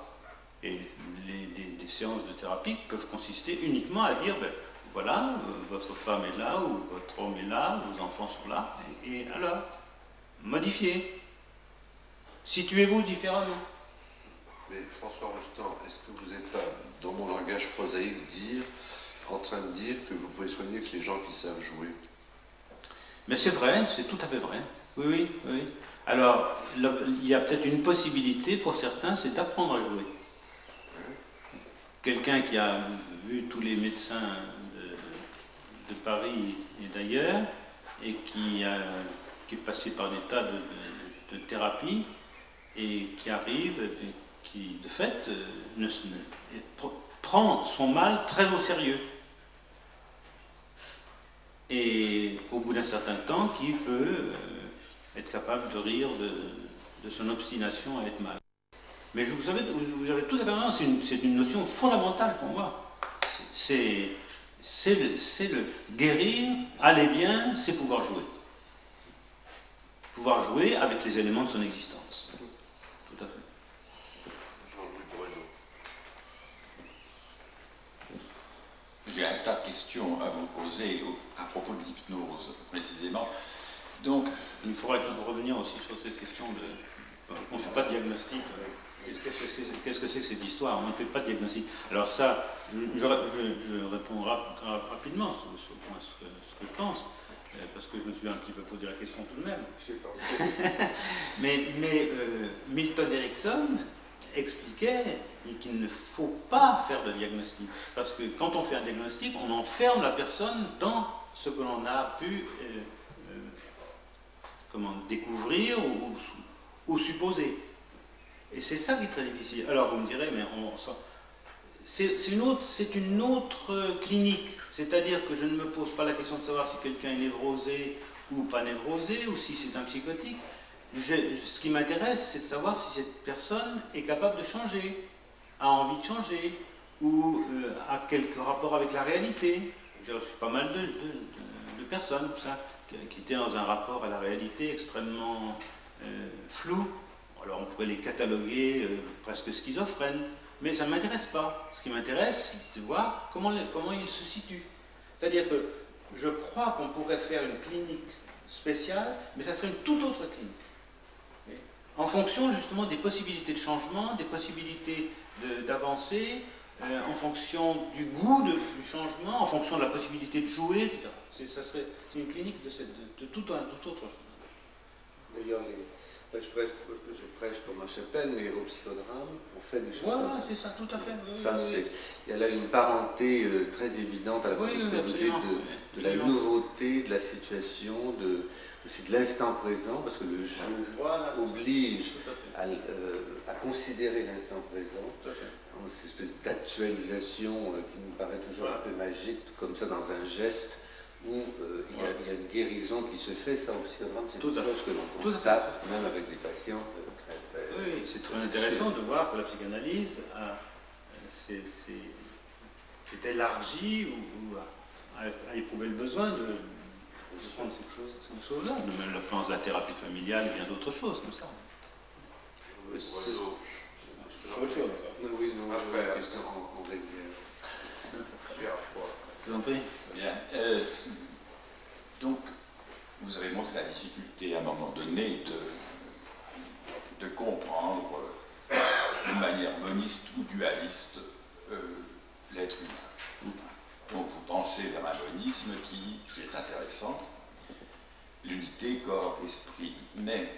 Et des séances de thérapie peuvent consister uniquement à dire, ben, voilà, votre femme est là, ou votre homme est là, vos enfants sont là, et alors, modifiez. Situez-vous différemment. Mais François Rostand, est-ce que vous n'êtes pas, dans mon langage prosaïque, en train de dire que vous pouvez soigner que les gens qui savent jouer? Mais c'est vrai, c'est tout à fait vrai. Oui. Alors, il y a peut-être une possibilité pour certains, c'est d'apprendre à jouer. Quelqu'un qui a vu tous les médecins de Paris et d'ailleurs, et qui est passé par des tas de thérapies, et qui arrive, et qui de fait prend son mal très au sérieux. Et au bout d'un certain temps, qui peut être capable de rire de son obstination à être mal. Mais vous avez tout à fait raison, c'est une notion fondamentale pour moi. C'est le guérir, aller bien, c'est pouvoir jouer. Pouvoir jouer avec les éléments de son existence. Tout à fait. Jean-Louis Bruno. J'ai un tas de questions à vous poser à propos de l'hypnose, précisément. Donc, il faudrait revenir aussi sur cette question on ne fait pas de diagnostic. Qu'est-ce que c'est que cette histoire? On ne fait pas de diagnostic. Alors ça, je réponds rapidement sur ce que je pense. parce que je me suis un petit peu posé la question tout de même. Je sais pas. Mais Milton Erickson expliquait qu'il ne faut pas faire de diagnostic. Parce que quand on fait un diagnostic, on enferme la personne dans ce que l'on a pu découvrir ou supposer. Et c'est ça qui est très difficile. Alors vous me direz, mais c'est une autre clinique. C'est-à-dire que je ne me pose pas la question de savoir si quelqu'un est névrosé ou pas névrosé, ou si c'est un psychotique. Ce qui m'intéresse, c'est de savoir si cette personne est capable de changer, a envie de changer, ou a quelque rapport avec la réalité. J'ai reçu pas mal de personnes ça, qui étaient dans un rapport à la réalité extrêmement flou. Alors on pourrait les cataloguer presque schizophrènes, mais ça ne m'intéresse pas. Ce qui m'intéresse, c'est de voir comment ils se situent. C'est-à-dire que je crois qu'on pourrait faire une clinique spéciale, mais ça serait une toute autre clinique. En fonction justement des possibilités de changement, des possibilités d'avancée, en fonction du goût du changement, en fonction de la possibilité de jouer, etc. Ça serait une clinique de tout autre chose. D'ailleurs, je prêche pour ma chapelle, mais au psychodrame, on fait des choses. Voilà, c'est ça, tout à fait. Il y a là une parenté très évidente à la fois de la nouveauté, de la situation, aussi de l'instant présent, parce que le jeu oblige à considérer l'instant présent, cette espèce d'actualisation qui nous paraît toujours un peu magique, comme ça dans un geste où il y a une guérison qui se fait. Ça au psychodrame, c'est une chose que l'on constate, même avec des patients très... Oui, c'est très intéressant de voir que la psychanalyse s'est élargie ou a éprouvé le besoin de prendre ces choses-là, de même l'influence de la thérapie familiale et bien d'autres choses comme ça. Oui, non, j'ai une question en réserve. Je vous en prie. Bien. Donc, vous avez montré la difficulté à un moment donné de comprendre d'une manière moniste ou dualiste l'être humain. Donc, vous penchez vers un monisme qui est intéressant, l'unité corps-esprit. Mais,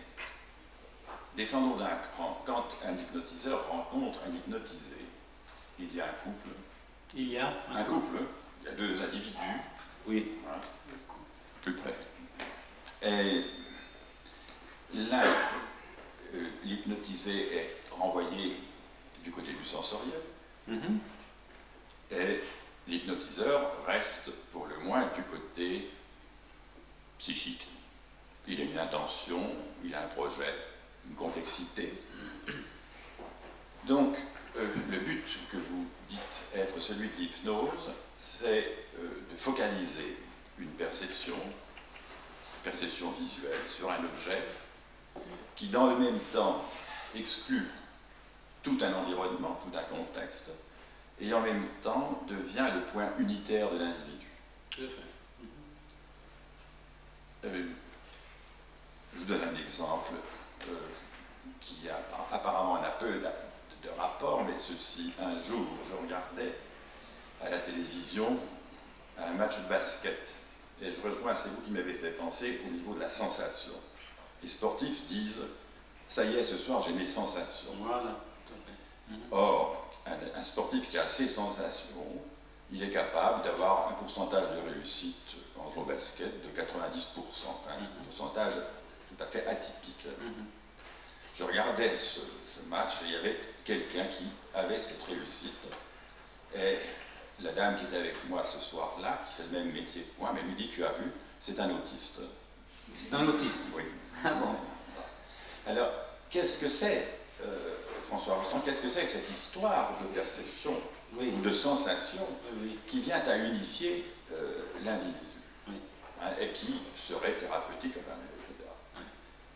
descendons d'un cran. Quand un hypnotiseur rencontre un hypnotisé, il y a un couple. Il y a un couple. Il y a deux individus. Oui. Voilà. Plus près. Et l'un, l'hypnotisé est renvoyé du côté du sensoriel. Et l'hypnotiseur reste pour le moins du côté psychique. Il a une intention, il a un projet, une complexité. Donc, le but que vous dites être celui de l'hypnose, c'est de focaliser une perception visuelle sur un objet qui, dans le même temps, exclut tout un environnement, tout un contexte, et en même temps devient le point unitaire de l'individu. Tout à fait. Je vous donne un exemple qui a apparemment un peu de rapport, mais ceci, un jour, je regardais à la télévision un match de basket, et je rejoins, c'est vous qui m'avez fait penser au niveau de la sensation. Les sportifs disent, ça y est, ce soir j'ai mes sensations. Voilà. Or, un sportif qui a ses sensations, il est capable d'avoir un pourcentage de réussite au basket de 90%, un pourcentage tout à fait atypique. Je regardais ce match et il y avait quelqu'un qui avait cette réussite. Et la dame qui était avec moi ce soir-là, qui fait le même métier que moi, me dit, tu as vu, c'est un autiste. C'est un autiste? Oui. Ah bon. Alors, qu'est-ce que c'est, François Rostand, qu'est-ce que c'est que cette histoire de perception ou de sensation qui vient à unifier l'individu et qui serait thérapeutique, enfin,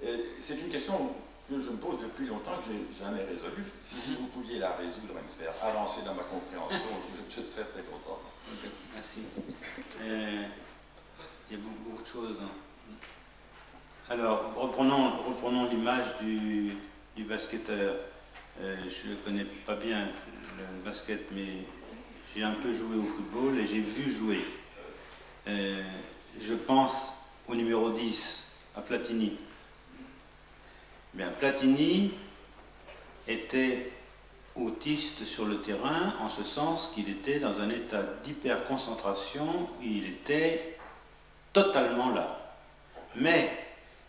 etc. C'est une question que je me pose depuis longtemps, que je n'ai jamais résolue. Si vous pouviez la résoudre et me faire avancer dans ma compréhension, je serais très content. Merci. Il y a beaucoup de choses. Alors, reprenons l'image du basketteur. Je ne connais pas bien le basket, mais j'ai un peu joué au football et j'ai vu jouer. Je pense au numéro 10, à Platini. Bien, Platini était autiste sur le terrain, en ce sens qu'il était dans un état d'hyperconcentration, il était totalement là. Mais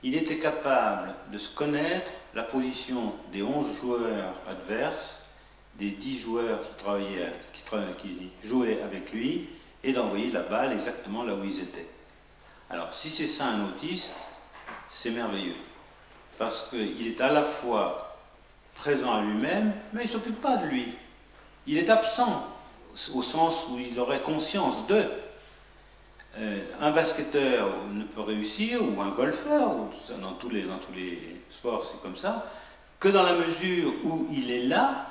il était capable de se connaître la position des 11 joueurs adverses, des 10 joueurs qui jouaient avec lui, et d'envoyer la balle exactement là où ils étaient. Alors, si c'est ça un autiste, c'est merveilleux. Parce qu'il est à la fois présent à lui-même, mais il ne s'occupe pas de lui. Il est absent, au sens où il aurait conscience de. Un basketteur ne peut réussir, ou un golfeur, ou tout ça, dans tous les sports c'est comme ça, que dans la mesure où il est là,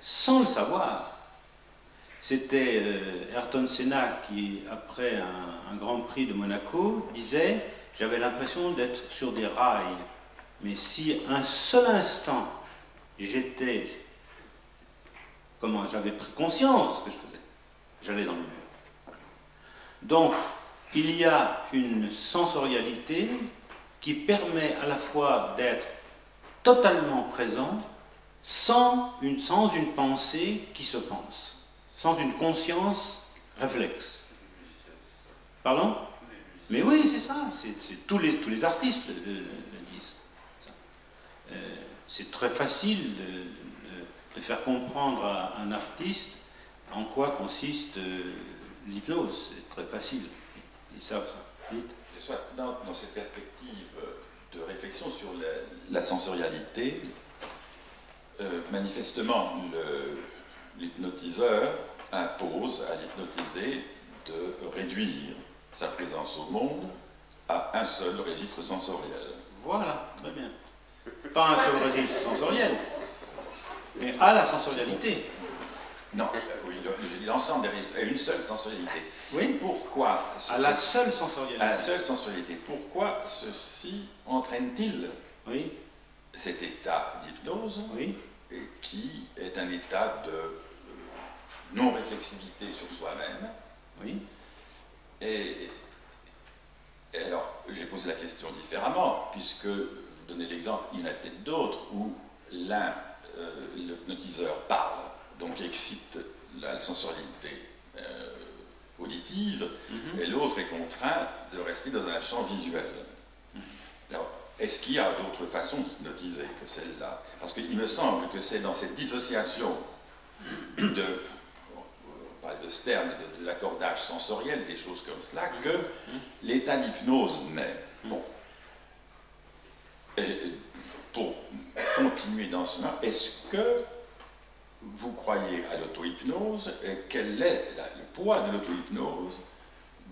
sans le savoir. C'était Ayrton Senna qui, après un Grand Prix de Monaco, disait « J'avais l'impression d'être sur des rails, mais si un seul instant j'avais pris conscience de ce que je faisais, j'allais dans le mur. » Donc, il y a une sensorialité qui permet à la fois d'être totalement présent sans une pensée qui se pense, sans une conscience réflexe. Pardon? Mais oui, c'est ça, tous les artistes le disent. C'est très facile de faire comprendre à un artiste en quoi consiste l'hypnose, c'est très facile. Ils savent ça. Vite. Dans cette perspective de réflexion sur la sensorialité, manifestement, l'hypnotiseur impose à l'hypnotisé de réduire sa présence au monde à un seul registre sensoriel. Voilà, très bien. Pas un seul registre sensoriel, mais à la sensorialité. Non, oui, je dis l'ensemble des registres, à une seule sensorialité. Oui. Pourquoi à la seule sensorialité. À la seule sensorialité. Pourquoi ceci entraîne-t-il oui. cet état d'hypnose oui. qui est un état de non-réflexivité sur soi-même? Oui. Et alors, j'ai posé la question différemment, puisque vous donnez l'exemple, il y en a peut-être d'autres, où l'hypnotiseur parle, donc excite la sensorialité auditive, et l'autre est contraint de rester dans un champ visuel. Alors, est-ce qu'il y a d'autres façons d'hypnotiser que celle-là? Parce qu'il me semble que c'est dans cette dissociation de Stern, de l'accordage sensoriel, des choses comme cela, que l'état d'hypnose naît. Bon. Et pour continuer dans ce sens, est-ce que vous croyez à l'auto-hypnose et quel est le poids de l'auto-hypnose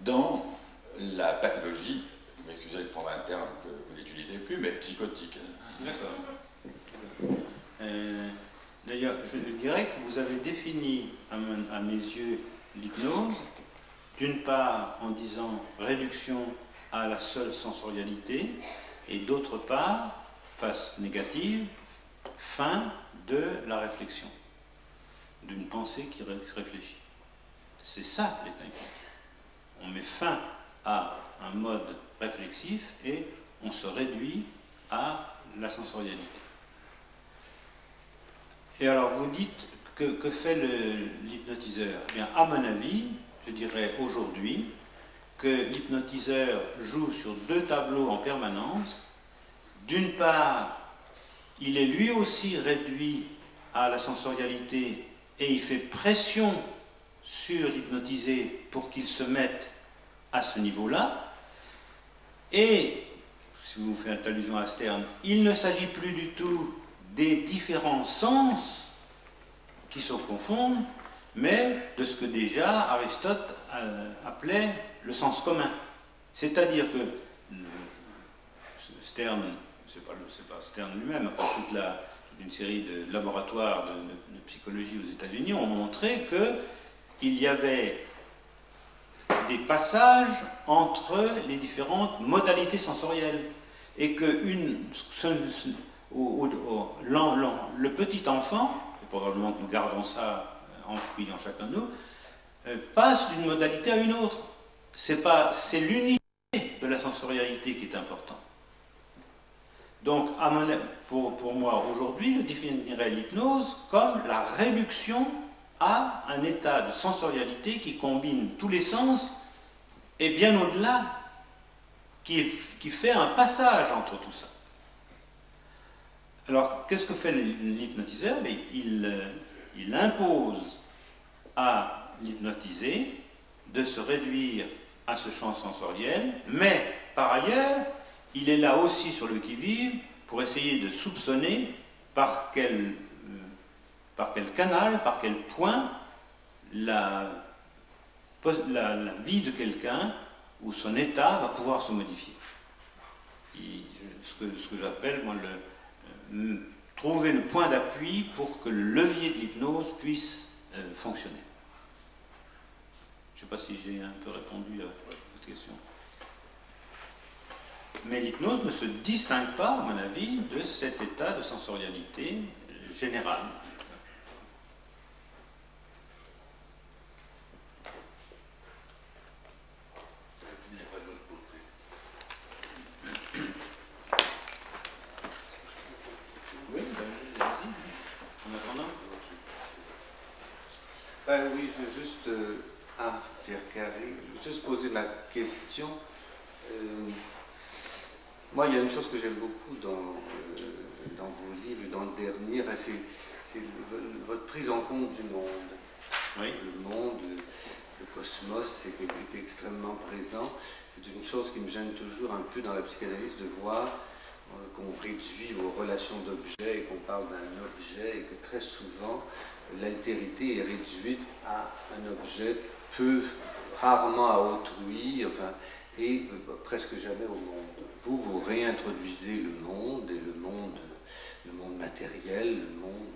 dans la pathologie, vous m'excusez de prendre un terme que vous n'utilisez plus, mais psychotique? D'accord. D'ailleurs, je dirais que vous avez défini, à mes yeux, l'hypnose, d'une part en disant réduction à la seule sensorialité, et d'autre part, face négative, fin de la réflexion, d'une pensée qui réfléchit. C'est ça l'état hypnotique. On met fin à un mode réflexif et on se réduit à la sensorialité. Et alors vous dites, que fait l'hypnotiseur? Eh bien, à mon avis, je dirais aujourd'hui que l'hypnotiseur joue sur deux tableaux en permanence. D'une part, il est lui aussi réduit à la sensorialité et il fait pression sur l'hypnotisé pour qu'il se mette à ce niveau-là. Et, si vous faites allusion à Stern, il ne s'agit plus du tout des différents sens qui se confondent, mais de ce que déjà Aristote appelait le sens commun. C'est-à-dire que Stern, c'est pas Stern lui-même, enfin toute une série de laboratoires de psychologie aux États-Unis ont montré qu'il y avait des passages entre les différentes modalités sensorielles et que le petit enfant, et probablement que nous gardons ça enfoui en chacun de nous, passe d'une modalité à une autre. C'est l'unité de la sensorialité qui est important. Donc, pour moi, aujourd'hui, je définirais l'hypnose comme la réduction à un état de sensorialité qui combine tous les sens et bien au-delà, qui fait un passage entre tout ça. Alors, qu'est-ce que fait l'hypnotiseur? Il impose à l'hypnotisé de se réduire à ce champ sensoriel, mais par ailleurs, il est là aussi sur le qui-vive pour essayer de soupçonner par quel canal, par quel point la vie de quelqu'un ou son état va pouvoir se modifier. Ce que j'appelle, moi, trouver le point d'appui pour que le levier de l'hypnose puisse fonctionner. Je ne sais pas si j'ai un peu répondu à votre question. Mais l'hypnose ne se distingue pas, à mon avis, de cet état de sensorialité générale. Oui, je veux juste, Pierre Carré, je veux juste poser ma question. Moi, il y a une chose que j'aime beaucoup dans vos livres, dans le dernier, c'est votre prise en compte du monde. Oui. Le monde, le cosmos, c'est extrêmement présent. C'est une chose qui me gêne toujours un peu dans la psychanalyse, de voir qu'on réduit aux relations d'objets et qu'on parle d'un objet et que très souvent, l'altérité est réduite à un objet, rarement à autrui, et presque jamais au monde. Vous réintroduisez le monde, et le monde matériel, le monde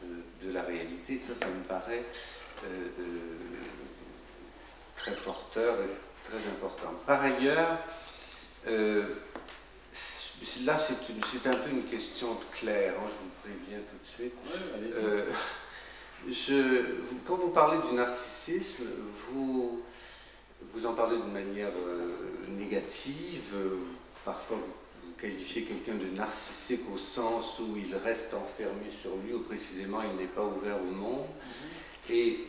de la réalité. Ça me paraît très porteur et très important. Par ailleurs, là c'est un peu une question claire, hein, je vous préviens tout de suite. Quand vous parlez du narcissisme, vous en parlez d'une manière négative, parfois vous qualifiez quelqu'un de narcissique au sens où il reste enfermé sur lui, ou précisément il n'est pas ouvert au monde, et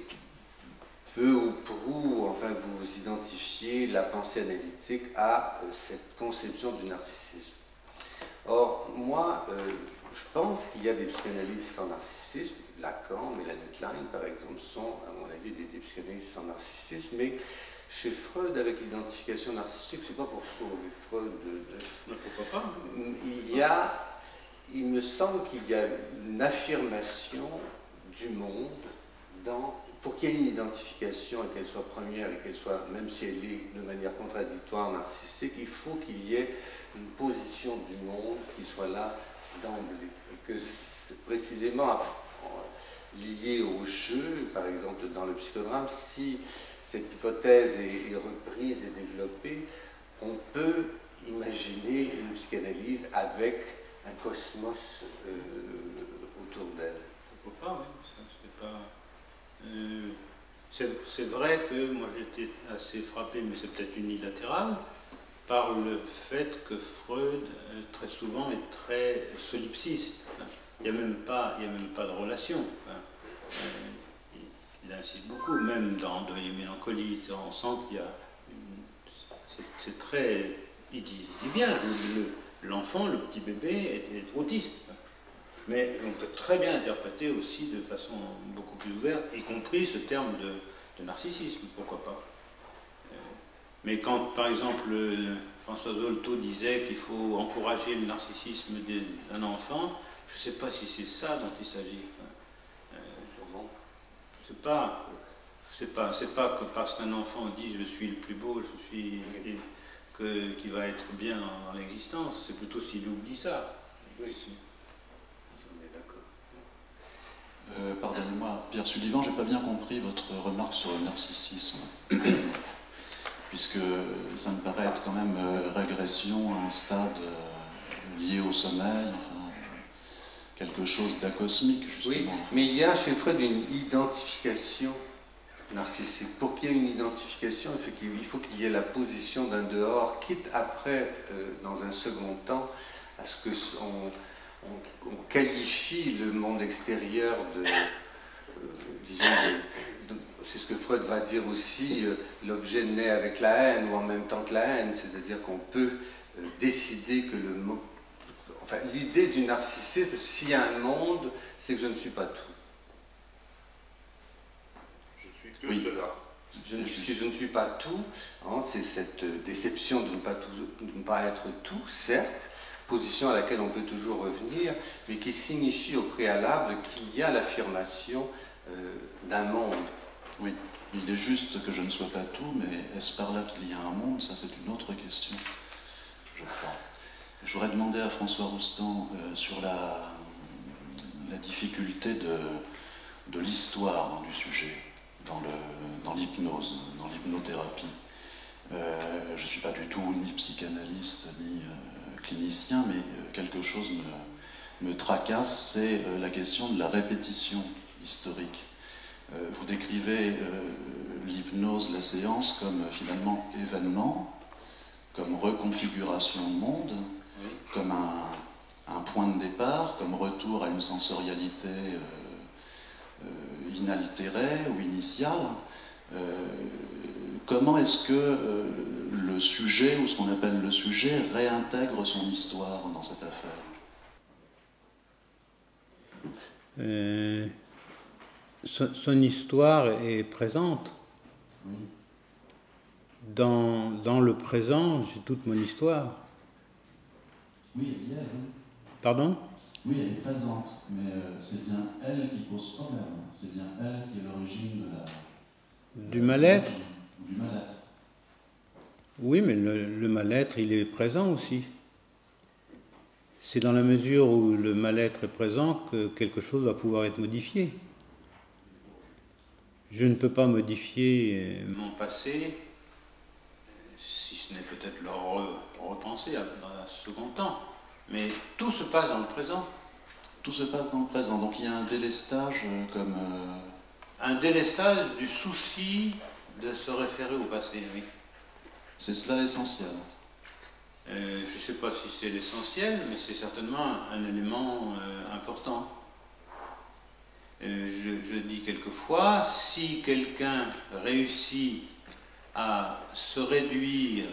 peu ou prou, vous identifiez la pensée analytique à cette conception du narcissisme. Or, moi, je pense qu'il y a des psychanalystes sans narcissisme. Lacan, Mélanie Klein, par exemple, sont, à mon avis, des psychanalystes sans narcissisme, mais chez Freud, avec l'identification narcissique, c'est pas pour sauver Freud Pourquoi pas? Il me semble qu'il y a une affirmation du monde pour qu'il y ait une identification et qu'elle soit première et qu'elle soit, même si elle est de manière contradictoire narcissique, il faut qu'il y ait une position du monde qui soit là d'emblée. Et que précisément lié au jeu, par exemple dans le psychodrame, si cette hypothèse est reprise et développée, on peut imaginer une psychanalyse avec un cosmos autour d'elle. Pourquoi pas, oui. C'est vrai que moi j'étais assez frappé, mais c'est peut-être unilatéral, par le fait que Freud très souvent est très solipsiste. Il n'y a même pas de relation. Il insiste beaucoup, même dans Deuil et Mélancolie, on sent qu'il y a c'est très... Il dit bien, l'enfant, le petit bébé est autiste. Mais on peut très bien interpréter aussi de façon beaucoup plus ouverte, y compris ce terme de narcissisme, pourquoi pas. Mais quand, par exemple, François Zolto disait qu'il faut encourager le narcissisme d'un enfant, je ne sais pas si c'est ça dont il s'agit. Sûrement. C'est pas que parce qu'un enfant dit je suis le plus beau, qui va être bien dans l'existence, c'est plutôt s'il oublie ça. Oui. On est d'accord. Pardonnez-moi, Pierre Sullivan, je n'ai pas bien compris votre remarque sur le narcissisme. Puisque ça me paraît être quand même régression à un stade lié au sommeil, quelque chose d'acosmique, justement. Oui, mais il y a chez Freud une identification narcissique. Pour qu'il y ait une identification, il faut qu'il y ait la position d'un dehors, quitte après, dans un second temps, à ce que on qualifie le monde extérieur de, disons, c'est ce que Freud va dire aussi, l'objet naît avec la haine ou en même temps que la haine, c'est-à-dire qu'on peut décider que le mot... Enfin, l'idée du narcissisme, s'il y a un monde, c'est que je ne suis pas tout. Je suis que cela. Si je ne suis pas tout, hein, c'est cette déception de ne pas être tout, certes, position à laquelle on peut toujours revenir, mais qui signifie au préalable qu'il y a l'affirmation d'un monde. Oui, il est juste que je ne sois pas tout, mais est-ce par là qu'il y a un monde? Ça, c'est une autre question, je crois. J'aurais demandé à François Roustan sur la difficulté de l'histoire du sujet dans l'hypnose, dans l'hypnothérapie. Je ne suis pas du tout ni psychanalyste, ni clinicien, mais quelque chose me tracasse, c'est la question de la répétition historique. Vous décrivez l'hypnose, la séance, comme finalement événement, comme reconfiguration de monde, oui, comme un point de départ, comme retour à une sensorialité inaltérée ou initiale. Comment est-ce que le sujet, ou ce qu'on appelle le sujet, réintègre son histoire dans cette affaire? Son histoire est présente. Oui. Dans le présent, j'ai toute mon histoire. Oui, elle y est. Oui. Pardon? Oui, elle est présente, mais c'est bien elle qui pose problème. C'est bien elle qui est l'origine du mal-être. Du mal-être. Oui, mais le mal-être, il est présent aussi. C'est dans la mesure où le mal-être est présent que quelque chose va pouvoir être modifié. Je ne peux pas modifier mon passé, si ce n'est peut-être le repenser dans un second temps. Mais tout se passe dans le présent. Tout se passe dans le présent. Donc il y a un délestage comme... Un délestage du souci de se référer au passé, oui. C'est cela l'essentiel. Je ne sais pas si c'est l'essentiel, mais c'est certainement un élément important. Je dis quelquefois, si quelqu'un réussit à se réduire,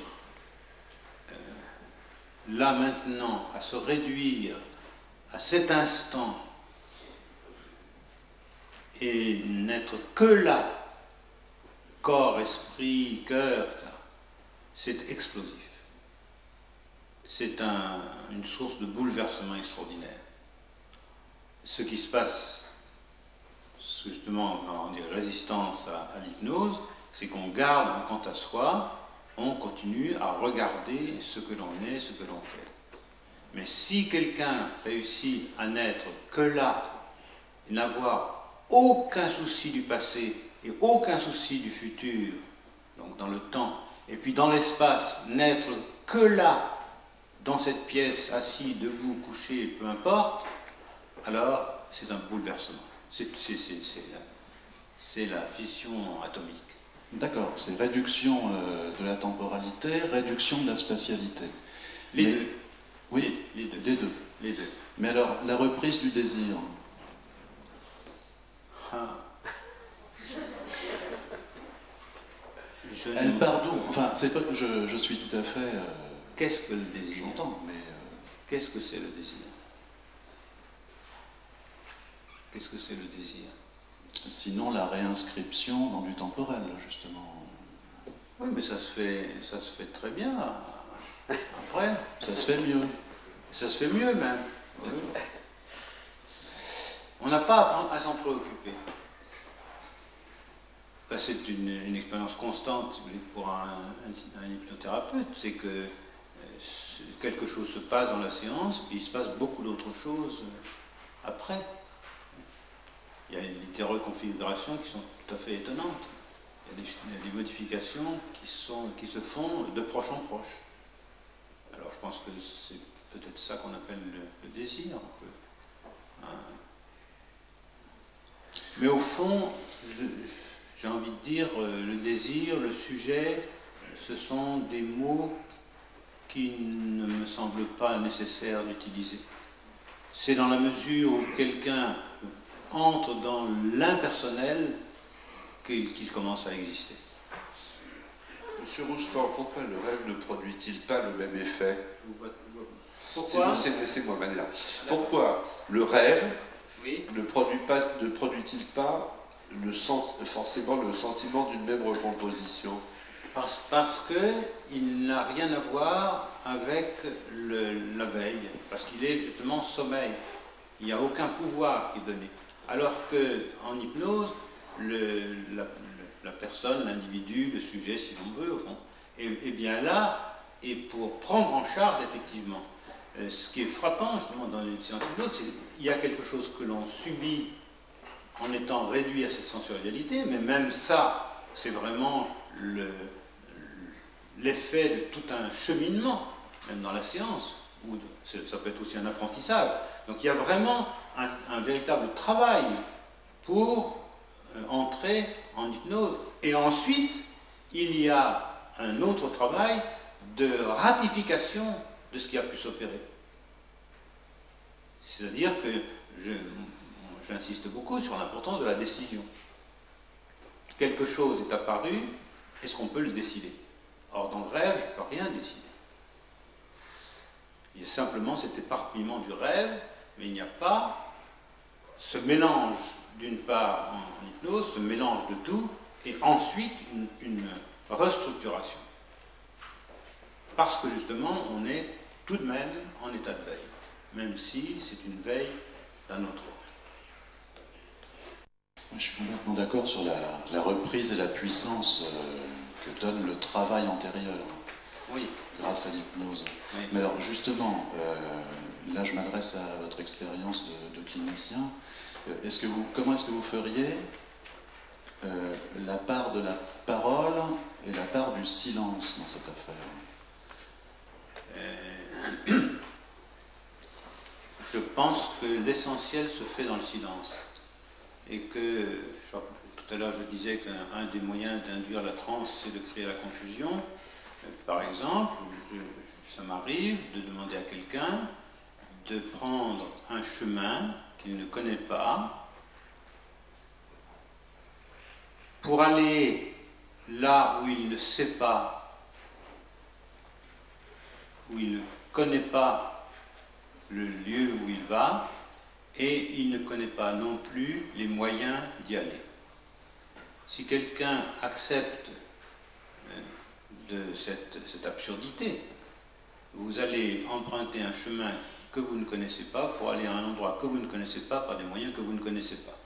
là maintenant, à se réduire à cet instant et n'être que là, corps, esprit, cœur, c'est explosif. C'est une source de bouleversement extraordinaire. Ce qui se passe, justement, en résistance à l'hypnose, c'est qu'on garde un quant à soi, on continue à regarder ce que l'on est, ce que l'on fait. Mais si quelqu'un réussit à n'être que là, et n'avoir aucun souci du passé et aucun souci du futur, donc dans le temps, et puis dans l'espace, n'être que là, dans cette pièce, assis, debout, couché, peu importe, alors c'est un bouleversement. C'est la fission atomique. D'accord, c'est réduction de la temporalité, réduction de la spatialité. Les deux. Oui, les deux. Les deux. Les deux. Mais alors, la reprise du désir. Elle part d'où? Enfin, c'est pas, je suis tout à fait... Qu'est-ce que le désir? J'entends, mais... Qu'est-ce que c'est le désir? Qu'est-ce que c'est le désir? Sinon, la réinscription dans du temporel, justement. Oui, mais ça se fait très bien. Après. Ça se fait mieux. Ça se fait mieux, même. Oui. On n'a pas à s'en préoccuper. Enfin, c'est une expérience constante pour un hypnothérapeute. C'est que quelque chose se passe dans la séance, puis il se passe beaucoup d'autres choses après. Il y a des reconfigurations qui sont tout à fait étonnantes. Il y a des modifications qui se font de proche en proche. Alors je pense que c'est peut-être ça qu'on appelle le désir. Un peu. Mais au fond, j'ai envie de dire, le désir, le sujet, ce sont des mots qui ne me semblent pas nécessaires d'utiliser. C'est dans la mesure où quelqu'un entre dans l'impersonnel qu'il commence à exister. Monsieur Rochefort, pourquoi le rêve ne produit-il pas le même effet? Pourquoi? Laissez-moi là. Pourquoi le rêve Oui. ne produit-il pas forcément le sentiment d'une même recomposition? Parce qu'il n'a rien à voir avec la veille, parce qu'il est justement sommeil. Il n'y a aucun pouvoir qui est donné. Alors qu'en hypnose, la personne, l'individu, le sujet, si l'on veut, au fond, est bien là, et pour prendre en charge, effectivement. Ce qui est frappant, justement, dans une séance d'hypnose, c'est qu'il y a quelque chose que l'on subit en étant réduit à cette sensorialité, mais même ça, c'est vraiment l'effet de tout un cheminement, même dans la séance, ou ça peut être aussi un apprentissage. Donc il y a vraiment un véritable travail pour entrer en hypnose. Et ensuite, il y a un autre travail de ratification de ce qui a pu s'opérer. C'est-à-dire que j'insiste beaucoup sur l'importance de la décision. Quelque chose est apparu, est-ce qu'on peut le décider? Or, dans le rêve, je ne peux rien décider. Il y a simplement cet éparpillement du rêve, mais il n'y a pas ce mélange, d'une part en hypnose, ce mélange de tout, et ensuite une restructuration. Parce que justement, on est tout de même en état de veille, même si c'est une veille d'un autre ordre. Je suis complètement d'accord sur la reprise et la puissance que donne le travail antérieur, oui, grâce à l'hypnose. Oui. Mais alors justement, là je m'adresse à votre expérience de clinicien. Comment est-ce que vous feriez la part de la parole et la part du silence dans cette affaire? Je pense que l'essentiel se fait dans le silence. Et que, tout à l'heure je disais qu'un des moyens d'induire la transe, c'est de créer la confusion. Par exemple, ça m'arrive de demander à quelqu'un de prendre un chemin qu'il ne connaît pas pour aller là où il ne sait pas, où il ne connaît pas le lieu où il va, et il ne connaît pas non plus les moyens d'y aller. Si quelqu'un accepte de cette absurdité, vous allez emprunter un chemin que vous ne connaissez pas pour aller à un endroit que vous ne connaissez pas par des moyens que vous ne connaissez pas.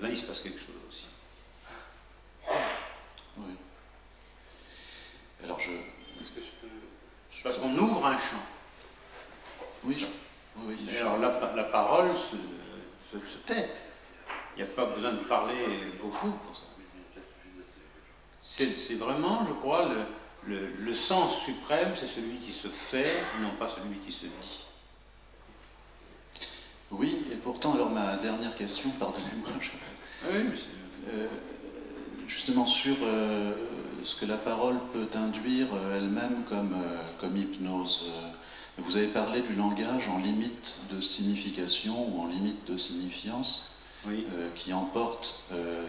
Là, il se passe quelque chose aussi. Oui. Alors Parce qu'on ouvre un champ. Oui, oui. Et alors la parole se tait. Il n'y a pas besoin de parler beaucoup pour ça. C'est vraiment, je crois, le sens suprême, c'est celui qui se fait, non pas celui qui se dit. Oui, et pourtant, alors ma dernière question, pardonnez-moi, Oui, mais justement sur ce que la parole peut induire elle-même comme hypnose. Vous avez parlé du langage en limite de signification ou en limite de signifiance, oui. Qui emporte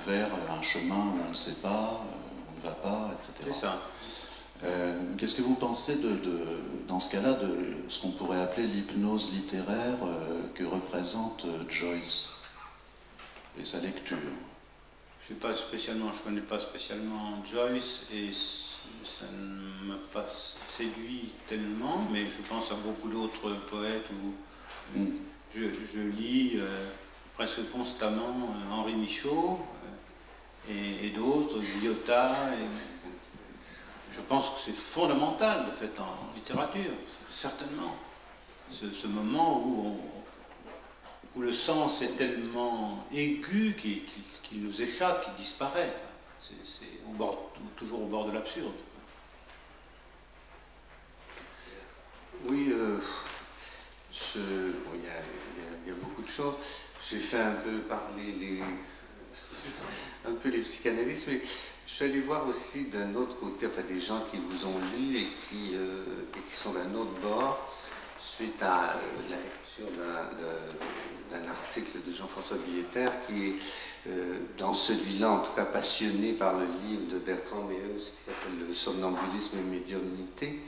vers un chemin où on ne sait pas, où on ne va pas, etc. C'est ça. Qu'est-ce que vous pensez dans ce cas-là de ce qu'on pourrait appeler l'hypnose littéraire que représente Joyce et sa lecture? Je ne connais pas spécialement Joyce et ça ne m'a pas séduit tellement, mais je pense à beaucoup d'autres poètes où je lis presque constamment Henri Michaud et d'autres, Lyotard. Je pense que c'est fondamental, de fait, en littérature, certainement. Ce moment où le sens est tellement aigu qu'il nous échappe, qu'il disparaît. C'est toujours au bord de l'absurde. Oui, il y a beaucoup de choses. J'ai fait un peu parler un peu les psychanalystes, mais je suis allé voir aussi d'un autre côté, enfin des gens qui vous ont lu et qui sont d'un autre bord, suite à la lecture d'un article de Jean-François Billetter qui est, dans celui-là en tout cas, passionné par le livre de Bertrand Meeus qui s'appelle Le somnambulisme et médiumnité.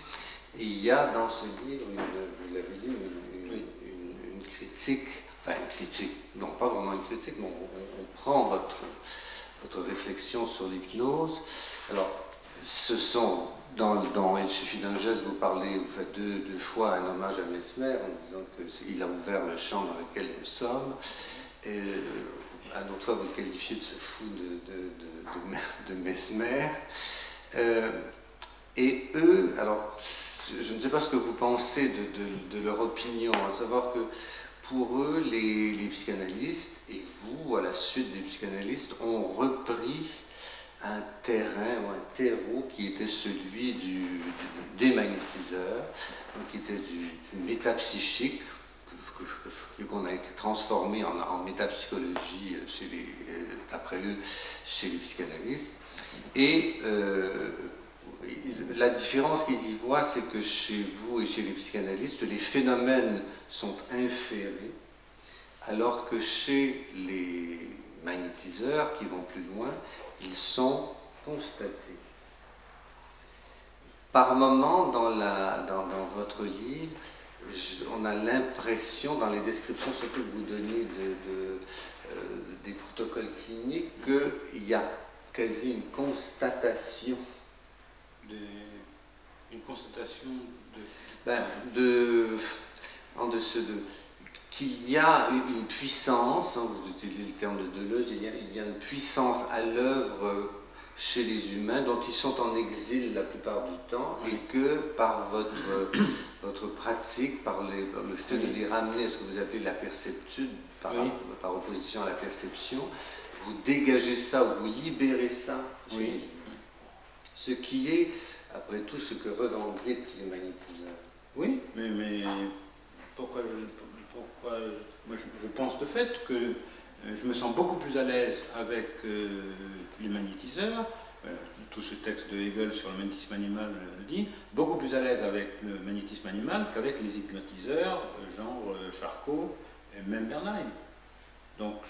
Et il y a dans ce livre, vous l'avez lu, une critique, enfin une critique, non pas vraiment une critique, mais on prend votre réflexion sur l'hypnose. Alors, ce sont, dans Il suffit d'un geste, vous faites deux fois un hommage à Mesmer en disant qu'il a ouvert le champ dans lequel nous sommes. Et une autre fois, vous le qualifiez de ce fou de Mesmer. Et eux, alors, je ne sais pas ce que vous pensez de leur opinion, à savoir que pour eux, les psychanalystes, et vous, à la suite des psychanalystes, ont repris un terrain ou un terreau qui était celui des magnétiseurs, donc qui était du métapsychique, qu'on a été transformé en métapsychologie, d'après eux, chez les psychanalystes. Et la différence qu'ils y voient, c'est que chez vous et chez les psychanalystes, les phénomènes sont inférés, alors que chez les magnétiseurs qui vont plus loin, ils sont constatés. Par moments, dans votre livre, on a l'impression, dans les descriptions surtout que vous donnez des protocoles cliniques, qu'il y a quasi une constatation. Une constatation qu'il y a une puissance, hein, vous utilisez le terme de Deleuze, il y a une puissance à l'œuvre chez les humains dont ils sont en exil la plupart du temps, et que par votre pratique, par le fait de les ramener à ce que vous appelez la perceptude, par opposition à la perception, vous dégagez ça, vous libérez ça chez les humains. Ce qui est, après tout, ce que revendiquent les magnétiseurs. Oui, mais pourquoi moi je pense de fait que je me sens beaucoup plus à l'aise avec les magnétiseurs, tout ce texte de Hegel sur le magnétisme animal le dit, beaucoup plus à l'aise avec le magnétisme animal qu'avec les hypnotiseurs, genre Charcot et même Bernheim. Donc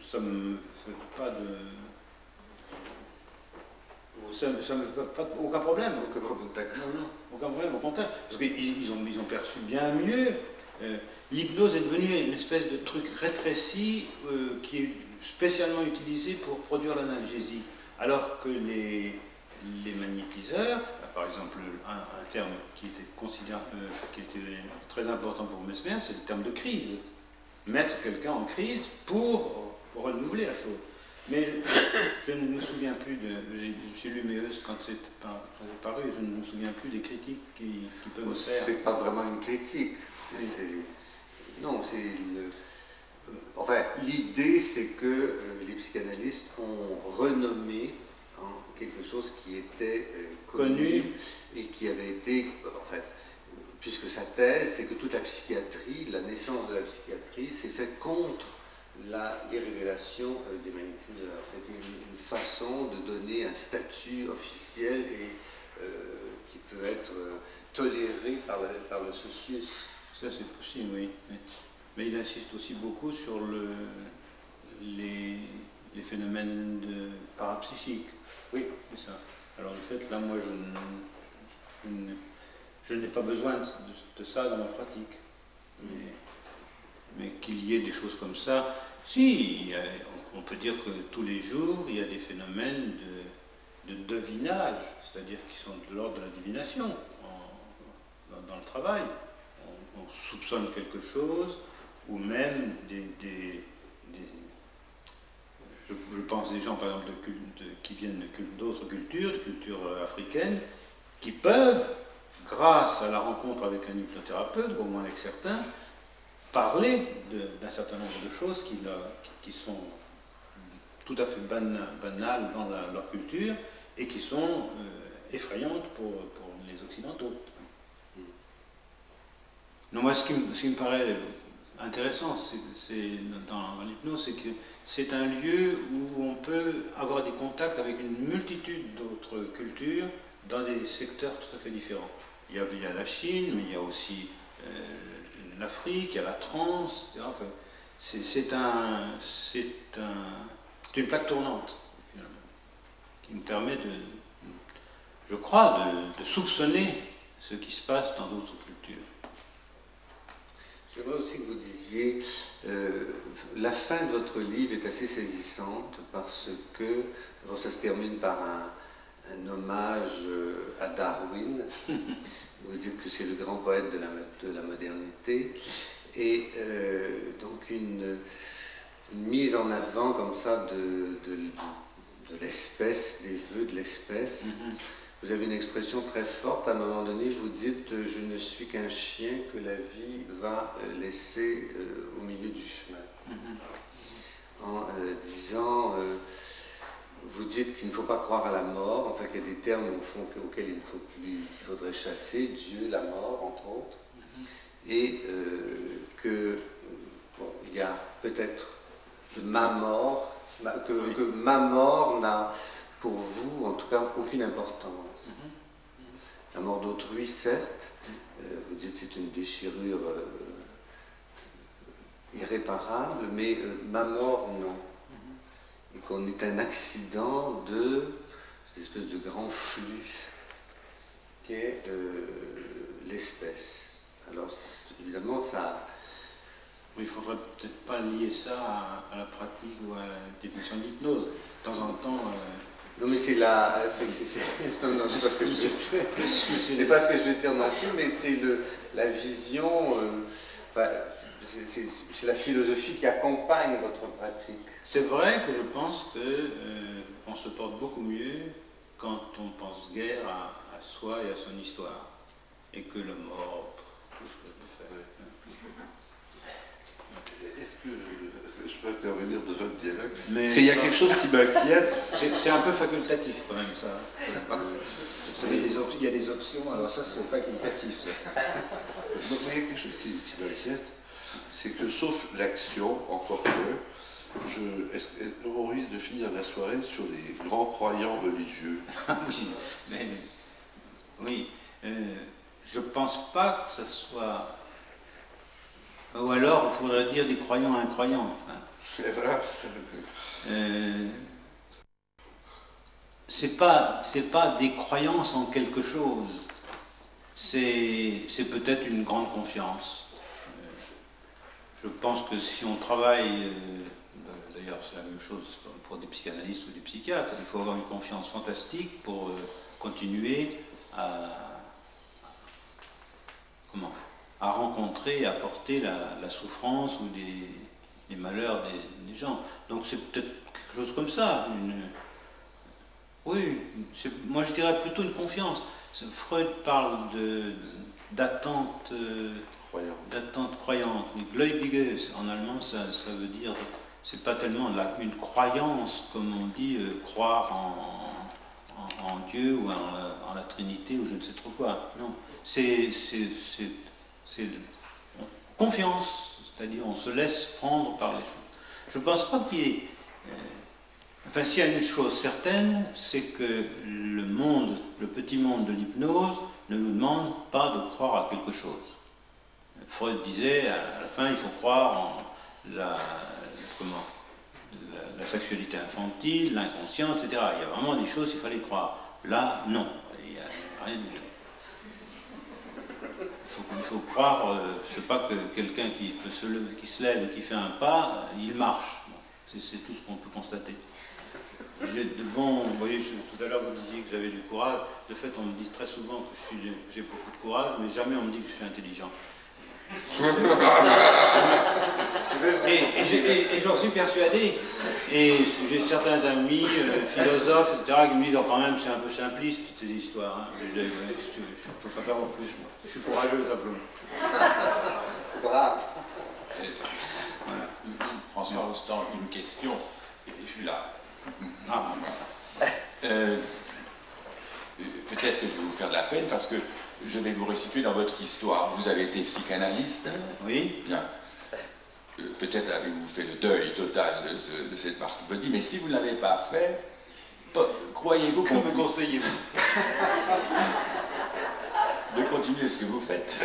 ça ne me fait pas de... Ça ne me fait pas aucun problème. Non, aucun problème, au contraire. Parce qu'ils ont perçu bien mieux. L'hypnose est devenue une espèce de truc rétréci qui est spécialement utilisé pour produire l'analgésie. Alors que les magnétiseurs, par exemple, un terme qui était très important pour Mesmer, c'est le terme de crise. Mettre quelqu'un en crise pour renouveler la chose. Mais je ne me souviens plus j'ai lu Meeus quand c'est paru, je ne me souviens plus des critiques qui peuvent me faire. C'est pas vraiment une critique. Non, enfin, l'idée, c'est que les psychanalystes ont renommé quelque chose qui était connu et qui avait été, en fait, puisque sa thèse, c'est que toute la psychiatrie, la naissance de la psychiatrie, s'est faite contre les révélations des magnétiseurs. C'était une façon de donner un statut officiel et qui peut être toléré par le socius. Ça c'est possible, oui. Mais il insiste aussi beaucoup sur les phénomènes parapsychiques. Oui. C'est ça. Alors en fait, là, moi, je n'ai pas besoin de ça dans ma pratique. Mais qu'il y ait des choses comme ça, si, on peut dire que tous les jours, il y a des phénomènes de devinage, c'est-à-dire qui sont de l'ordre de la divination dans le travail. On soupçonne quelque chose, ou même je pense des gens, par exemple, qui viennent d'autres cultures, de cultures africaines, qui peuvent, grâce à la rencontre avec un hypnothérapeute, au moins avec certains, parler d'un certain nombre de choses qui sont tout à fait banales dans leur culture et qui sont effrayantes pour les Occidentaux. Non, moi, ce qui me paraît intéressant dans l'hypnose, c'est que c'est un lieu où on peut avoir des contacts avec une multitude d'autres cultures dans des secteurs tout à fait différents. Il y a la Chine, mais il y a aussi l'Afrique, il y a la transe, etc. Enfin, c'est une plaque tournante, finalement, qui nous permet je crois, de soupçonner ce qui se passe dans d'autres cultures. J'aimerais aussi que vous disiez, la fin de votre livre est assez saisissante parce que, bon, ça se termine par un hommage à Darwin. Vous dites que c'est le grand poète de la modernité. Et donc une mise en avant comme ça de l'espèce, des vœux de l'espèce. Vous avez une expression très forte, à un moment donné, vous dites « Je ne suis qu'un chien que la vie va laisser au milieu du chemin ». En disant, vous dites qu'il ne faut pas croire à la mort, enfin qu'il y a des termes au fond auxquels il faudrait chasser, Dieu, la mort, entre autres, et que bon, il y a peut-être ma mort, que ma mort n'a pour vous, en tout cas, aucune importance. La mort d'autrui, certes, vous dites que c'est une déchirure irréparable, mais ma mort, non. Et qu'on est un accident de cette espèce de grand flux qu'est l'espèce. Alors, évidemment, ça... Il ne faudrait peut-être pas lier ça à la pratique ou à la définition de l'hypnose. De temps en temps... Non, mais c'est la... Non, c'est pas ce que je veux dire. C'est pas ce que je veux dire non plus, mais c'est la vision... c'est la philosophie qui accompagne votre pratique. C'est vrai que je pense qu'on se porte beaucoup mieux quand on pense guère à soi et à son histoire. Et que le mort, tout ce que je peux faire. Est-ce que je peux intervenir dans votre dialogue? Mais parce qu'il y a quelque chose qui m'inquiète. C'est un peu facultatif quand même ça. Vous savez, il y a des options, alors ça c'est facultatif. Donc, il y a quelque chose qui m'inquiète, c'est que sauf l'action, encore que, on risque de finir la soirée sur les grands croyants religieux. Oui, mais oui, je pense pas que ce soit... Ou alors, il faudrait dire des croyants incroyants. Et voilà, c'est pas des croyances en quelque chose. C'est peut-être une grande confiance. Je pense que si on travaille, d'ailleurs c'est la même chose pour des psychanalystes ou des psychiatres, il faut avoir une confiance fantastique pour continuer à rencontrer, à porter la souffrance ou des malheurs des gens. Donc c'est peut-être quelque chose comme ça. Oui, moi je dirais plutôt une confiance. Freud parle d'attente croyante. Gläubiges, en allemand, ça veut dire, c'est pas tellement une croyance, comme on dit, croire en Dieu ou en la Trinité ou je ne sais trop quoi. Non, c'est confiance, c'est-à-dire on se laisse prendre par les choses. Je ne pense pas qu'il y ait... Enfin, s'il y a une chose certaine, c'est que le petit monde de l'hypnose ne nous demande pas de croire à quelque chose. Freud disait, à la fin, il faut croire en la sexualité infantile, l'inconscient, etc. Il y a vraiment des choses qu'il fallait croire. Là, non, il n'y a rien du tout. Il faut croire, je ne sais pas, que quelqu'un qui se lève et qui fait un pas, il marche. C'est tout ce qu'on peut constater. Bon, vous voyez, tout à l'heure vous disiez que j'avais du courage. De fait, on me dit très souvent que j'ai beaucoup de courage, mais jamais on me dit que je suis intelligent. Et j'en suis persuadé. Et j'ai certains amis, philosophes, etc., qui me disent, oh, quand même, c'est un peu simpliste, toutes ces histoires. Hein. Je peux pas faire en plus, moi. Je suis courageux, simplement. Bravo. Voilà. François Rostand, une question. Je suis là. Peut-être que je vais vous faire de la peine parce que je vais vous resituer dans votre histoire. Vous avez été psychanalyste. Oui. Bien. peut-être avez-vous fait le deuil total de cette partie body, mais si vous ne l'avez pas fait, croyez-vous qu'on me conseillez-vous de continuer ce que vous faites?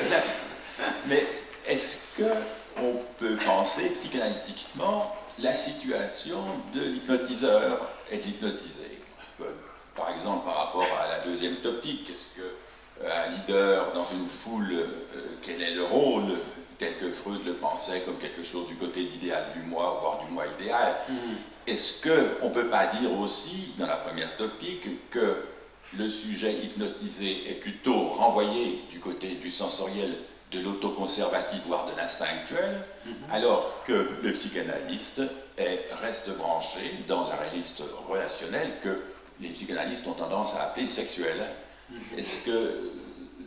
Mais est-ce qu'on peut penser psychanalytiquement la situation de l'hypnotiseur et de l'hypnotisé? Par exemple, par rapport à la deuxième topique, est-ce qu'un leader dans une foule, quel est le rôle tel que Freud le pensait comme quelque chose du côté d'idéal du moi, voire du moi idéal? Est-ce qu'on ne peut pas dire aussi, dans la première topique, que le sujet hypnotisé est plutôt renvoyé du côté du sensoriel, de l'autoconservatif, voire de l'instinctuel, alors que le psychanalyste reste branché dans un registre relationnel que les psychanalystes ont tendance à appeler sexuel? Est-ce que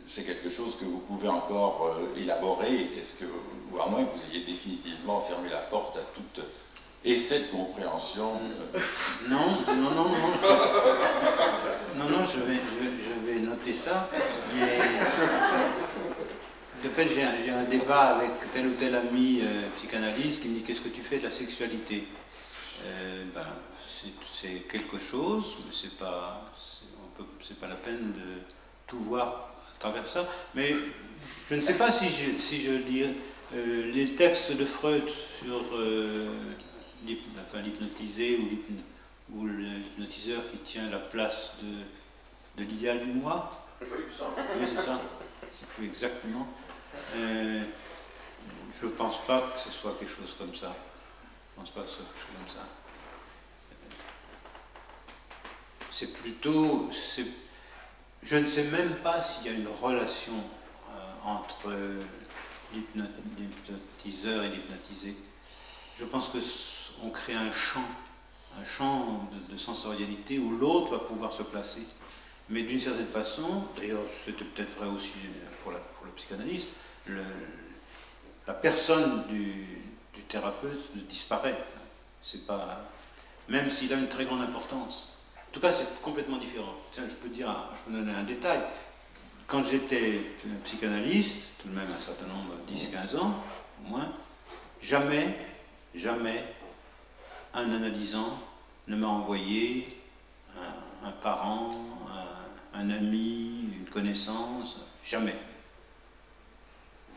c'est quelque chose que vous pouvez encore élaborer? Est-ce que, ou à moins que vous ayez définitivement fermé la porte à toute essai de compréhension? Non, je vais noter ça. Mais de fait, j'ai un débat avec tel ou tel ami psychanalyste qui me dit: qu'est-ce que tu fais de la sexualité? C'est quelque chose, mais c'est pas la peine de tout voir à travers ça. Mais je ne sais pas si je lis les textes de Freud sur l'hypnotisé ou l'hypnotiseur qui tient la place de l'idéal du moi. Oui, c'est ça. C'est plus exactement. Je ne pense pas que ce soit quelque chose comme ça. Je ne pense pas que ce soit quelque chose comme ça. C'est plutôt... Je ne sais même pas s'il y a une relation entre l'hypnotiseur et l'hypnotisé. Je pense qu'on crée un champ de sensorialité où l'autre va pouvoir se placer. Mais d'une certaine façon, d'ailleurs c'était peut-être vrai aussi pour le psychanalyste, la personne du thérapeute disparaît. C'est pas, même s'il a une très grande importance. En tout cas, c'est complètement différent. Tiens, je peux donner un détail. Quand j'étais psychanalyste, tout de même un certain nombre, 10-15 ans au moins, jamais un analysant ne m'a envoyé un parent, un ami, une connaissance, jamais.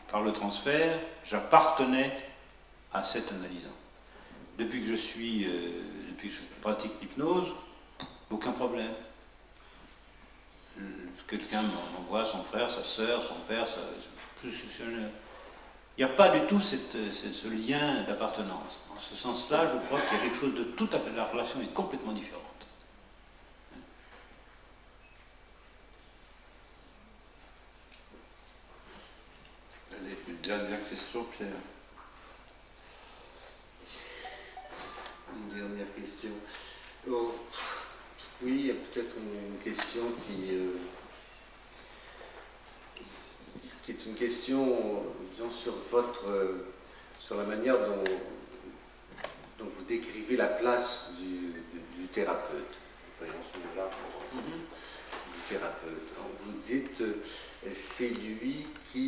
Par le transfert, j'appartenais à cet analysant. Depuis que je pratique l'hypnose, aucun problème. Quelqu'un m'envoie son frère, sa sœur, son père, il n'y a pas du tout ce lien d'appartenance. En ce sens-là, je crois qu'il y a quelque chose de tout à fait... La relation est complètement différente. Allez, une dernière question, Pierre. Une dernière question. Oh, oui, il y a peut-être une question qui est une question, disons, sur la manière dont vous décrivez la place du thérapeute. Voyons ce mot-là du thérapeute. Vous dites, c'est lui qui,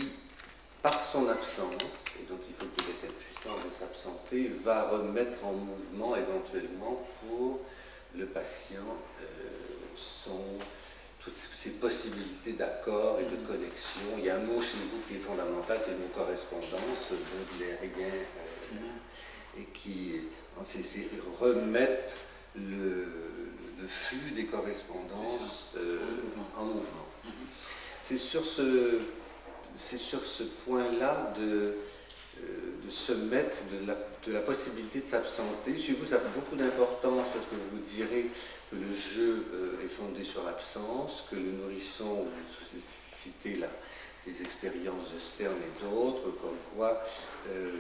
par son absence, et donc il faut qu'il ait cette puissance de s'absenter, va remettre en mouvement éventuellement pour le patient toutes ces possibilités d'accord et de connexion. Il y a un mot chez vous qui est fondamental, c'est le mot correspondance, baudelairien, et qui c'est remettre le flux des correspondances en mouvement. C'est sur ce point-là de se mettre, de la possibilité de s'absenter. Chez vous, ça a beaucoup d'importance parce que vous direz que le jeu est fondé sur l'absence, que le nourrisson, vous citez les expériences de Stern et d'autres, comme quoi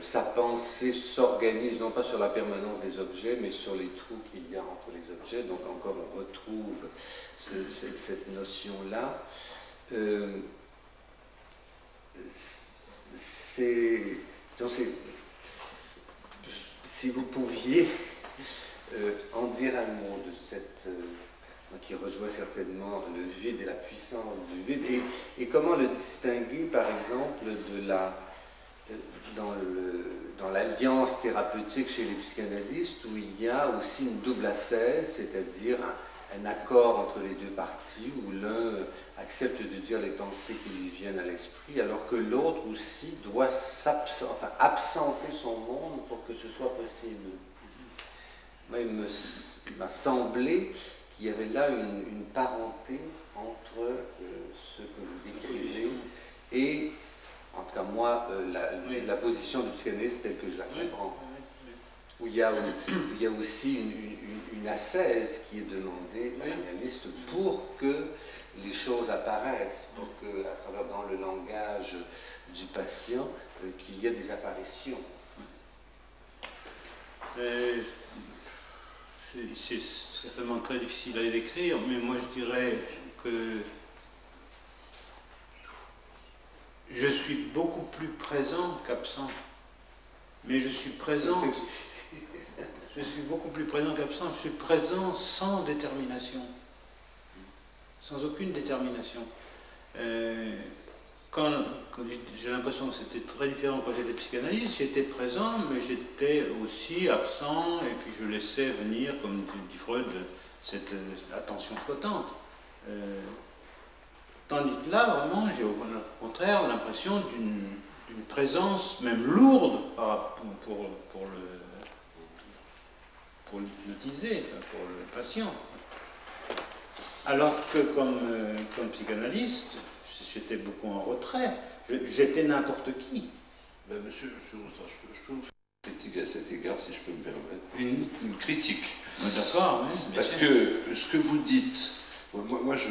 sa pensée s'organise non pas sur la permanence des objets, mais sur les trous qu'il y a entre les objets. Donc encore, on retrouve cette notion-là. Si vous pouviez en dire un mot de cette... qui rejoint certainement le vide et la puissance du vide, et comment le distinguer, par exemple, dans l'alliance thérapeutique chez les psychanalystes, où il y a aussi une double ascèse, c'est-à-dire un accord entre les deux parties, où l'un accepte de dire les pensées qui lui viennent à l'esprit, alors que l'autre aussi doit absenter son monde pour que ce soit possible. Moi, il m'a semblé qu'il y avait là une parenté entre ce que vous décrivez et, en tout cas moi, la position du psychanalyste telle que je la comprends. Où il y a aussi une ascèse qui est demandée à l'analyste pour que les choses apparaissent, pour que, à travers dans le langage du patient, qu'il y ait des apparitions. C'est certainement très difficile à décrire, mais moi je dirais que je suis beaucoup plus présent qu'absent. Mais je suis présent. Je suis beaucoup plus présent qu'absent. Je suis présent sans détermination. Sans aucune détermination. J'ai l'impression que c'était très différent quand j'étais psychanalyste, j'étais présent, mais j'étais aussi absent, et puis je laissais venir, comme dit Freud, cette attention flottante. Tandis que là, vraiment, j'ai au contraire l'impression d'une présence même lourde pour l'hypnotiser, pour le patient. Alors que comme psychanalyste, j'étais beaucoup en retrait, j'étais n'importe qui. Ben, monsieur, je peux vous faire une critique à cet égard, si je peux me permettre. Une critique. D'accord, oui. Parce que ce que vous dites, moi enfin,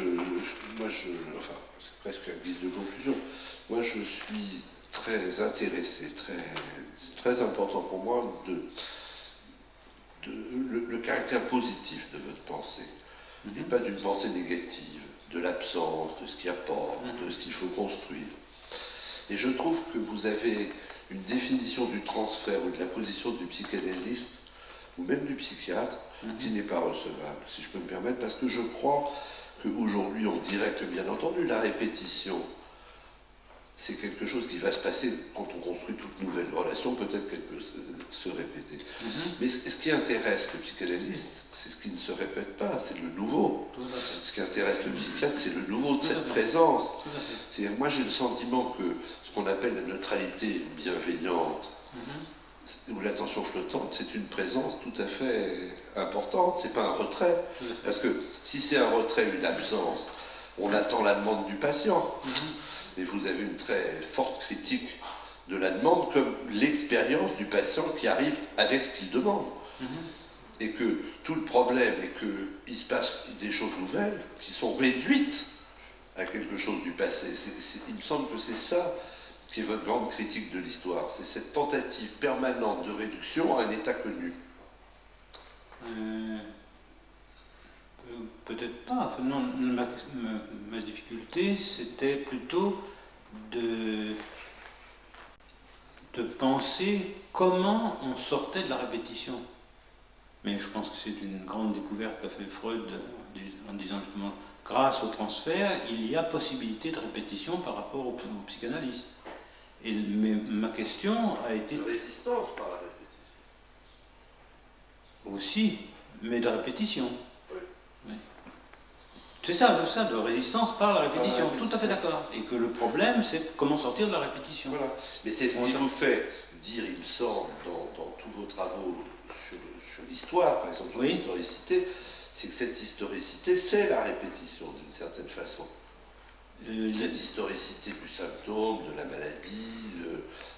c'est presque à guise de conclusion, moi je suis très intéressé, très important pour moi, le caractère positif de votre pensée, et pas d'une pensée négative, de l'absence, de ce qui apporte, de ce qu'il faut construire. Et je trouve que vous avez une définition du transfert ou de la position du psychanalyste, ou même du psychiatre, qui n'est pas recevable, si je peux me permettre, parce que je crois qu'aujourd'hui, on dirait que, bien entendu, la répétition, c'est quelque chose qui va se passer quand on construit toute nouvelle relation, peut-être qu'elle peut se répéter. Mais ce qui intéresse le psychanalyste, c'est ce qui ne se répète pas, c'est le nouveau. Ce qui intéresse le psychiatre, c'est le nouveau de cette présence. C'est-à-dire, moi j'ai le sentiment que ce qu'on appelle la neutralité bienveillante, ou l'attention flottante, c'est une présence tout à fait importante, c'est pas un retrait. Parce que si c'est un retrait, une absence, on attend la demande du patient. Et vous avez une très forte critique de la demande comme l'expérience du patient qui arrive avec ce qu'il demande. Et que tout le problème est qu'il se passe des choses nouvelles qui sont réduites à quelque chose du passé. Il me semble que c'est ça qui est votre grande critique de l'histoire. C'est cette tentative permanente de réduction à un état connu. Peut-être pas. Enfin, non, ma difficulté, c'était plutôt de penser comment on sortait de la répétition. Mais je pense que c'est une grande découverte qu'a fait Freud en disant justement, grâce au transfert, il y a possibilité de répétition par rapport au psychanalyste. Mais ma question a été... De résistance par la répétition. Aussi, mais de répétition. Oui. C'est ça, de résistance par la répétition, tout à fait d'accord. Et que le problème, c'est comment sortir de la répétition. Voilà. Mais c'est ce qui vous fait dire, il me semble, dans tous vos travaux sur l'histoire, par exemple, sur l'historicité, c'est que cette historicité, c'est la répétition, d'une certaine façon. Cette historicité du symptôme, de la maladie,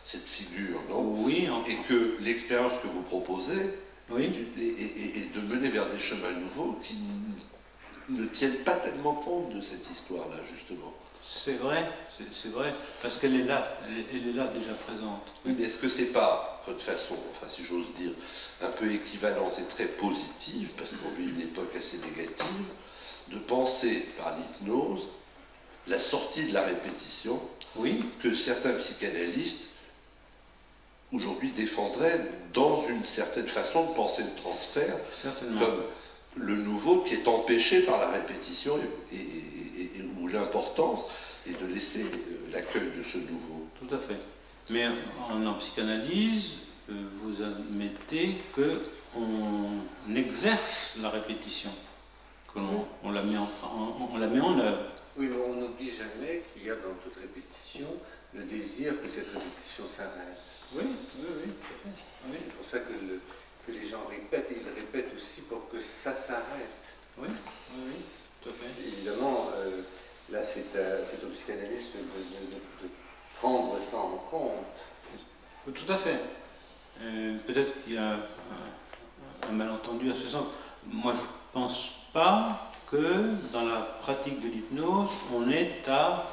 cette figure, non? Oui. Et que l'expérience que vous proposez est de mener vers des chemins nouveaux qui ne tiennent pas tellement compte de cette histoire-là, justement. C'est vrai, parce qu'elle est là, elle est là déjà présente. Oui, mais est-ce que c'est pas votre façon, enfin si j'ose dire, un peu équivalente et très positive, parce qu'on vit une époque assez négative, de penser par l'hypnose la sortie de la répétition que certains psychanalystes aujourd'hui défendraient dans une certaine façon de penser le transfert comme le nouveau qui est empêché par la répétition et où l'importance est de laisser l'accueil de ce nouveau. Tout à fait. Mais en psychanalyse, vous admettez qu'on exerce la répétition, qu'on la met en œuvre. Oui, mais on n'oublie jamais qu'il y a dans toute répétition le désir que cette répétition s'arrête. Oui, tout à fait. Oui. C'est pour ça que les gens répètent, et ils répètent aussi pour que ça s'arrête. Oui, tout à fait. Évidemment, là c'est au psychanalyste de prendre ça en compte. Tout à fait. Peut-être qu'il y a un malentendu à ce sens. Moi, je ne pense pas que dans la pratique de l'hypnose, on ait à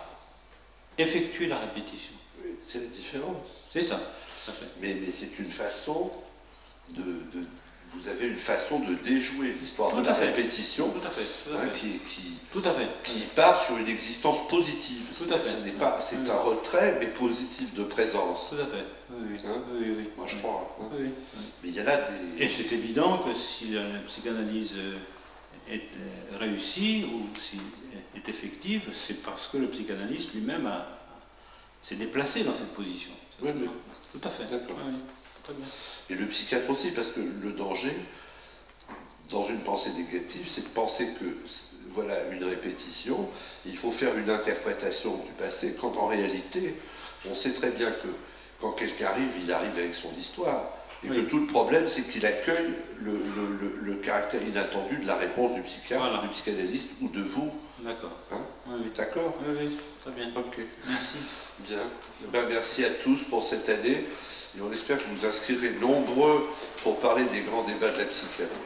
effectuer la répétition. Oui, c'est la différence. C'est ça. Tout à fait. Mais c'est une façon vous avez une façon de déjouer l'histoire de la répétition. Tout à fait. Qui part sur une existence positive. Tout à fait. C'est un retrait, mais positif de présence. Tout à fait. Oui. Moi, je crois. Oui. Mais il y en a des... Et c'est évident que si la psychanalyse est réussie ou si est effective, c'est parce que le psychanalyste lui-même s'est déplacé dans cette position. Oui. Tout à fait. D'accord. Oui. Très bien. Et le psychiatre aussi, parce que le danger, dans une pensée négative, c'est de penser que, voilà, une répétition, il faut faire une interprétation du passé, quand en réalité, on sait très bien que quand quelqu'un arrive, il arrive avec son histoire. Et que tout le problème, c'est qu'il accueille le caractère inattendu de la réponse du psychiatre, du psychanalyste ou de vous. D'accord. Oui. D'accord ? Oui, très bien. Ok. Merci. Bien. Merci à tous pour cette année. Et on espère que vous vous inscrirez nombreux pour parler des grands débats de la psychiatrie.